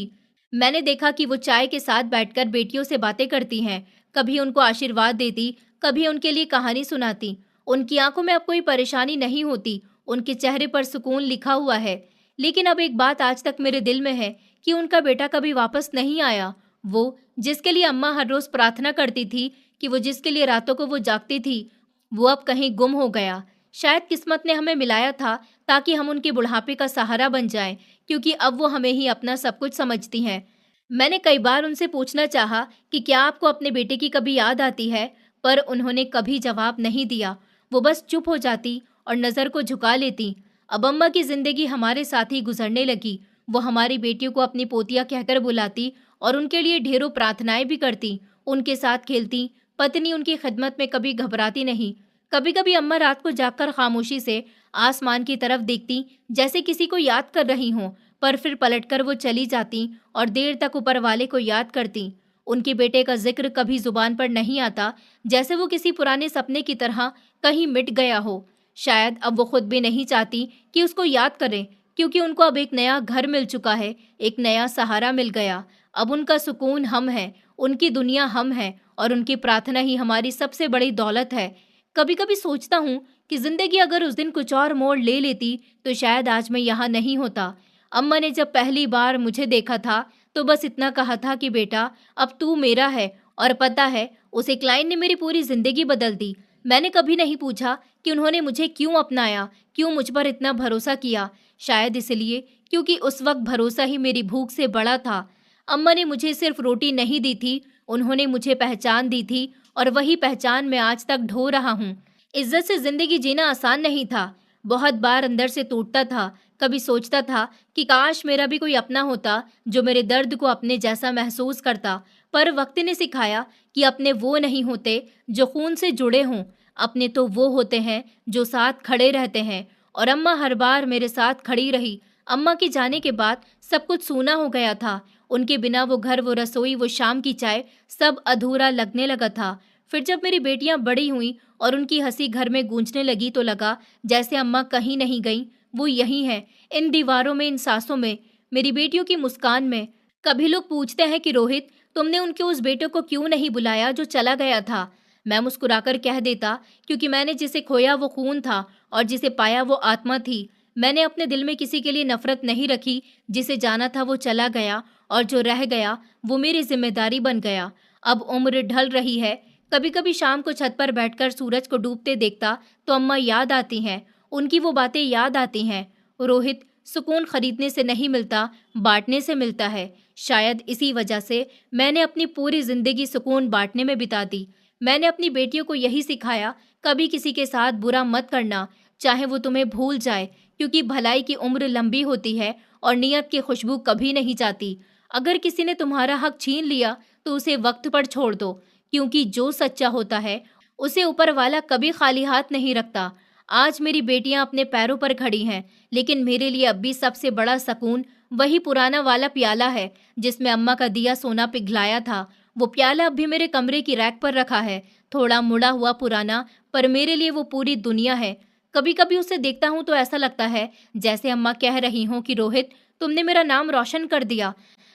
मैंने देखा कि वो चाय के साथ बैठकर बेटियों से बातें करती हैं, कभी उनको आशीर्वाद देती, कभी उनके लिए कहानी सुनाती। उनकी आंखों में अब कोई परेशानी नहीं होती, उनके चेहरे पर सुकून लिखा हुआ है। लेकिन अब एक बात आज तक मेरे दिल में है कि उनका बेटा कभी वापस नहीं आया। वो जिसके लिए अम्मा हर रोज प्रार्थना करती थी, कि वो जिसके लिए रातों को वो जागती थी, वो अब कहीं गुम हो गया। शायद किस्मत ने हमें मिलाया था ताकि हम उनके बुढ़ापे का सहारा बन जाएं, क्योंकि अब वो हमें ही अपना सब कुछ समझती हैं। मैंने कई बार उनसे पूछना चाहा कि क्या आपको अपने बेटे की कभी याद आती है, पर उन्होंने कभी जवाब नहीं दिया। वो बस चुप हो जाती और नज़र को झुका लेती। अब अम्मा की जिंदगी हमारे साथ ही गुजरने लगी। वो हमारी बेटियों को अपनी पोतियां कहकर बुलाती और उनके लिए ढेरों प्रार्थनाएं भी करती, उनके साथ खेलती। पत्नी उनकी खिदमत में कभी घबराती नहीं। कभी कभी अम्मा रात को जागकर खामोशी से आसमान की तरफ देखती, जैसे किसी को याद कर रही हों, पर फिर पलटकर वो चली जाती और देर तक ऊपर वाले को याद करती। उनके बेटे का जिक्र कभी जुबान पर नहीं आता, जैसे वो किसी पुराने सपने की तरह कहीं मिट गया हो। शायद अब वो खुद भी नहीं चाहती कि उसको याद करें, क्योंकि उनको अब एक नया घर मिल चुका है, एक नया सहारा मिल गया। अब उनका सुकून हम है, उनकी दुनिया हम है, और उनकी प्रार्थना ही हमारी सबसे बड़ी दौलत है। कभी कभी सोचता हूँ कि जिंदगी अगर उस दिन कुछ और मोड़ ले लेती तो शायद आज मैं यहाँ नहीं होता। अम्मा ने जब पहली बार मुझे देखा था तो बस इतना कहा था कि बेटा अब तू मेरा है, और पता है उस एक लाइन ने मेरी पूरी जिंदगी बदल दी। मैंने कभी नहीं पूछा कि उन्होंने मुझे क्यों अपनाया, क्यों मुझ पर इतना भरोसा किया। शायद इसलिए क्योंकि उस वक्त भरोसा ही मेरी भूख से बड़ा था। अम्मा ने मुझे सिर्फ रोटी नहीं दी थी, उन्होंने मुझे पहचान दी थी, और वही पहचान मैं आज तक ढो रहा हूँ। इज्जत से जिंदगी जीना आसान नहीं था। बहुत बार अंदर से टूटता था। कभी सोचता था कि काश मेरा भी कोई अपना होता जो मेरे दर्द को अपने जैसा महसूस करता। पर वक्त ने सिखाया कि अपने वो नहीं होते जो खून से जुड़े हों, अपने तो वो होते हैं जो साथ खड़े रहते हैं। और अम्मा हर बार मेरे साथ खड़ी रही। अम्मा के जाने के बाद सब कुछ सूना हो गया था। उनके बिना वो घर, वो रसोई, वो शाम की चाय, सब अधूरा लगने लगा था। फिर जब मेरी बेटियां बड़ी हुईं और उनकी हंसी घर में गूंजने लगी तो लगा जैसे अम्मा कहीं नहीं गईं, वो यहीं है, इन दीवारों में, इन सांसों में, मेरी बेटियों की मुस्कान में। कभी लोग पूछते हैं कि रोहित, तुमने उनके उस बेटे को क्यों नहीं बुलाया जो चला गया था। मैं मुस्कुराकर कह देता, क्योंकि मैंने जिसे खोया वो खून था और जिसे पाया वो आत्मा थी। मैंने अपने दिल में किसी के लिए नफरत नहीं रखी। जिसे जाना था वो चला गया, और जो रह गया वो मेरी जिम्मेदारी बन गया। अब उम्र ढल रही है। कभी कभी शाम को छत पर बैठकर सूरज को डूबते देखता तो अम्मा याद आती हैं, उनकी वो बातें याद आती हैं। रोहित, सुकून खरीदने से नहीं मिलता, बांटने से मिलता है। शायद इसी वजह से मैंने अपनी पूरी जिंदगी सुकून बांटने में बिता दी। मैंने अपनी बेटियों को यही सिखाया, कभी किसी के साथ बुरा मत करना, चाहे वो तुम्हें भूल जाए, क्योंकि भलाई की उम्र लंबी होती है और नियत की खुशबू कभी नहीं जाती। अगर किसी ने तुम्हारा हक छीन लिया तो उसे वक्त पर छोड़ दो, क्योंकि जो सच्चा होता है उसे ऊपर वाला कभी खाली हाथ नहीं रखता। आज मेरी बेटियां अपने पैरों पर खड़ी हैं, लेकिन मेरे लिए अब भी सबसे बड़ा सुकून वही पुराना वाला प्याला है जिसमें अम्मा का दिया सोना पिघलाया था। वो प्याला अब भी मेरे कमरे की रैक पर रखा है, थोड़ा मुड़ा हुआ पुराना, पर मेरे लिए वो पूरी दुनिया है। कभी कभी उसे देखता हूँ तो ऐसा लगता है जैसे अम्मा कह रही हों कि रोहित, तुमने मेरा नाम रोशन कर दिया।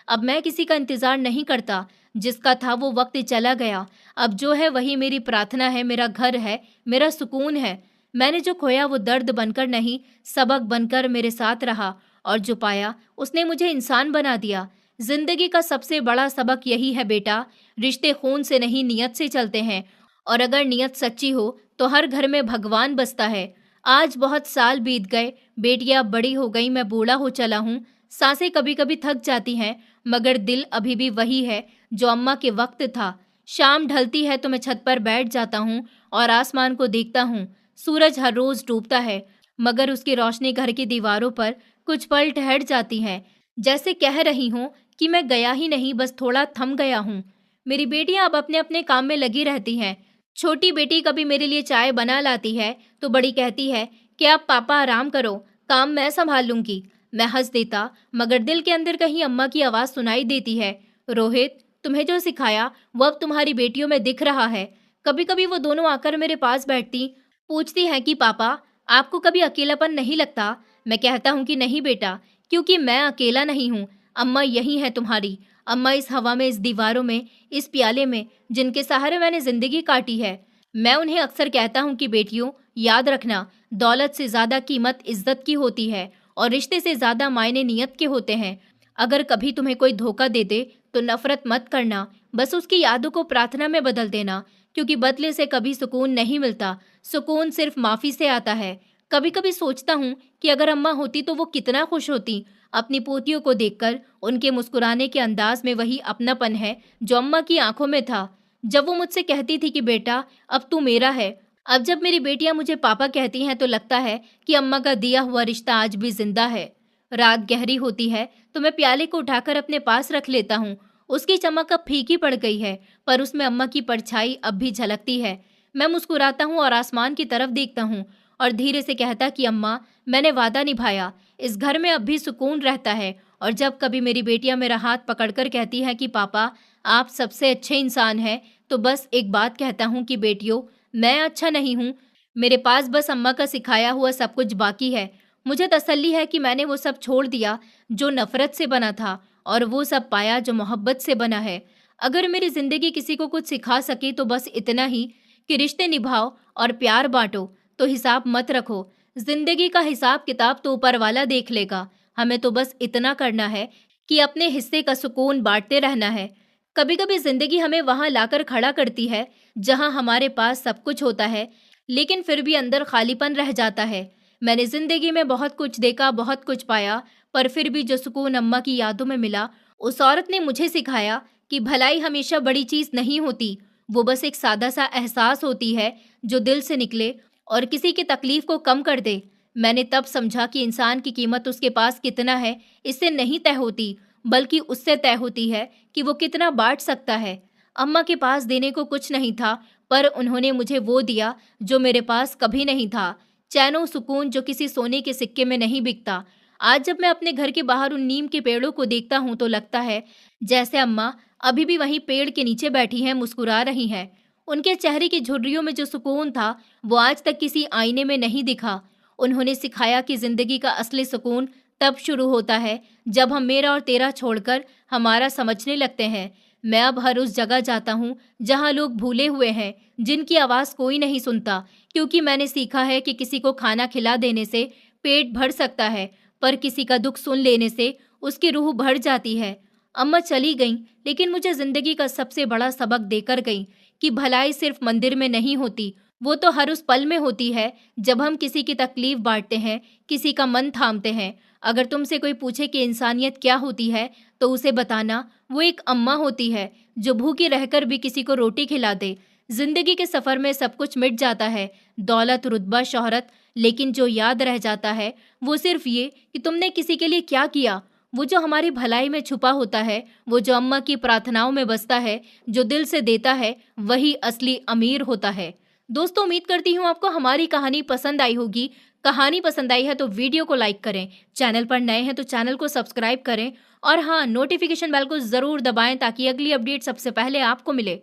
अब मैं किसी का इंतजार नहीं करता, जिसका था वो वक्त चला गया। अब जो है वही मेरी प्रार्थना है, मेरा घर है, मेरा सुकून है। मैंने जो खोया वो दर्द बनकर नहीं, सबक बनकर मेरे साथ रहा, और जो पाया उसने मुझे इंसान बना दिया। जिंदगी का सबसे बड़ा सबक यही है बेटा, रिश्ते खून से नहीं नियत से चलते हैं, और अगर नियत सच्ची हो तो हर घर में भगवान बसता है। आज बहुत साल बीत गए, बेटियां बड़ी हो गई, मैं बूढ़ा हो चला हूँ, सांसें कभी कभी थक जाती हैं, मगर दिल अभी भी वही है जो अम्मा के वक्त था। शाम ढलती है तो मैं छत पर बैठ जाता हूँ और आसमान को देखता हूँ। सूरज हर रोज डूबता है, मगर उसकी रोशनी घर की दीवारों पर कुछ पल ठहर जाती है, जैसे कह रही हूँ कि मैं गया ही नहीं, बस थोड़ा थम गया हूँ। मेरी बेटियां अब अपने अपने काम में लगी रहती हैं। छोटी बेटी कभी मेरे लिए चाय बना लाती है तो बड़ी कहती है कि आप पापा आराम करो, काम मैं संभाल लूंगी। मैं हंस देता, मगर दिल के अंदर कहीं अम्मा की आवाज सुनाई देती है, रोहित, तुम्हें जो सिखाया वो अब तुम्हारी बेटियों में दिख रहा है। कभी कभी वो दोनों आकर मेरे पास बैठती, पूछती हैं कि पापा, आपको कभी अकेलापन नहीं लगता? मैं कहता हूँ कि नहीं बेटा, क्योंकि मैं अकेला नहीं हूँ। अम्मा यही है तुम्हारी, अम्मा इस हवा में, इस दीवारों में, इस प्याले में, जिनके सहारे मैंने जिंदगी काटी है। मैं उन्हें अक्सर कहता हूँ कि बेटियों, याद रखना, दौलत से ज्यादा कीमत इज्जत की होती है, और रिश्ते से ज्यादा मायने नियत के होते हैं। अगर कभी तुम्हें कोई धोखा दे दे तो नफरत मत करना, बस उसकी यादों को प्रार्थना में बदल देना, क्योंकि बदले से कभी सुकून नहीं मिलता। सुकून सिर्फ माफी से आता है। कभी कभी सोचता हूँ कि अगर अम्मा होती तो वो कितना खुश होती। अपनी पोतियों को देखकर उनके मुस्कुराने के अंदाज में वही अपनापन है जो अम्मा की आंखों में था, जब वो मुझसे कहती थी कि बेटा अब तू मेरा है। अब जब मेरी बेटियां मुझे पापा कहती हैं तो लगता है कि अम्मा का दिया हुआ रिश्ता आज भी जिंदा है। रात गहरी होती है तो मैं प्याले को उठाकर अपने पास रख लेता हूँ। उसकी चमक अब फीकी पड़ गई है, पर उसमें अम्मा की परछाई अब भी झलकती है। मैं मुस्कुराता हूँ और आसमान की तरफ देखता हूँ, और धीरे से कहता कि अम्मा, मैंने वादा निभाया, इस घर में अब भी सुकून रहता है। और जब कभी मेरी बेटियां मेरा हाथ पकड़कर कहती है कि पापा आप सबसे अच्छे इंसान हैं, तो बस एक बात कहता हूँ कि बेटियों, मैं अच्छा नहीं हूँ, मेरे पास बस अम्मा का सिखाया हुआ सब कुछ बाकी है। मुझे तसल्ली है कि मैंने वो सब छोड़ दिया जो नफरत से बना था, और वो सब पाया जो मोहब्बत से बना है। अगर मेरी जिंदगी किसी को कुछ सिखा सके तो बस इतना ही कि रिश्ते निभाओ और प्यार बांटो, तो हिसाब मत रखो। जिंदगी का हिसाब किताब तो ऊपर वाला देख लेगा। हमें तो बस इतना करना है कि अपने हिस्से का सुकून बांटते रहना है। कभी कभी जिंदगी हमें वहां लाकर खड़ा करती है जहां हमारे पास सब कुछ होता है, लेकिन फिर भी अंदर खालीपन रह जाता है। मैंने जिंदगी में बहुत कुछ देखा, बहुत कुछ पाया, पर फिर भी जो सुकून अम्मा की यादों में मिला, उस औरत ने मुझे सिखाया कि भलाई हमेशा बड़ी चीज नहीं होती, वो बस एक सादा सा एहसास होती है जो दिल से निकले और किसी की तकलीफ को कम कर दे। मैंने तब समझा कि इंसान की कीमत उसके पास कितना है इससे नहीं तय होती, बल्कि उससे तय होती है कि वो कितना बांट सकता है। अम्मा के पास देने को कुछ नहीं था, पर उन्होंने मुझे वो दिया जो मेरे पास कभी नहीं था, चैनो सुकून जो किसी सोने के सिक्के में नहीं बिकता। आज जब मैं अपने घर के बाहर उन नीम के पेड़ों को देखता हूँ तो लगता है जैसे अम्मा अभी भी वहीं पेड़ के नीचे बैठी हैं, मुस्कुरा रही हैं। उनके चेहरे की झुर्रियों में जो सुकून था वो आज तक किसी आईने में नहीं दिखा। उन्होंने सिखाया कि जिंदगी का असली सुकून तब शुरू होता है जब हम मेरा और तेरा छोड़कर हमारा समझने लगते हैं। मैं अब हर उस जगह जाता हूँ जहाँ लोग भूले हुए हैं, जिनकी आवाज़ कोई नहीं सुनता, क्योंकि मैंने सीखा है कि किसी को खाना खिला देने से पेट भर सकता है, पर किसी का दुख सुन लेने से उसकी रूह भर जाती है। अम्मा चली गईं, लेकिन मुझे जिंदगी का सबसे बड़ा सबक देकर गईं कि भलाई सिर्फ मंदिर में नहीं होती, वो तो हर उस पल में होती है जब हम किसी की तकलीफ बांटते हैं, किसी का मन थामते हैं। अगर तुमसे कोई पूछे कि इंसानियत क्या होती है, तो उसे बताना वो एक अम्मा होती है जो भूखी रहकर भी किसी को रोटी खिला दे। जिंदगी के सफर में सब कुछ मिट जाता है, दौलत, रुतबा, शोहरत, लेकिन जो याद रह जाता है वो सिर्फ ये कि तुमने किसी के लिए क्या किया। वो जो हमारी भलाई में छुपा होता है, वो जो अम्मा की प्रार्थनाओं में बसता है, जो दिल से देता है, वही असली अमीर होता है। दोस्तों, उम्मीद करती हूँ आपको हमारी कहानी पसंद आई होगी। कहानी पसंद आई है तो वीडियो को लाइक करें, चैनल पर नए हैं तो चैनल को सब्सक्राइब करें और हाँ, नोटिफिकेशन बेल को ज़रूर दबाएं ताकि अगली अपडेट सबसे पहले आपको मिले।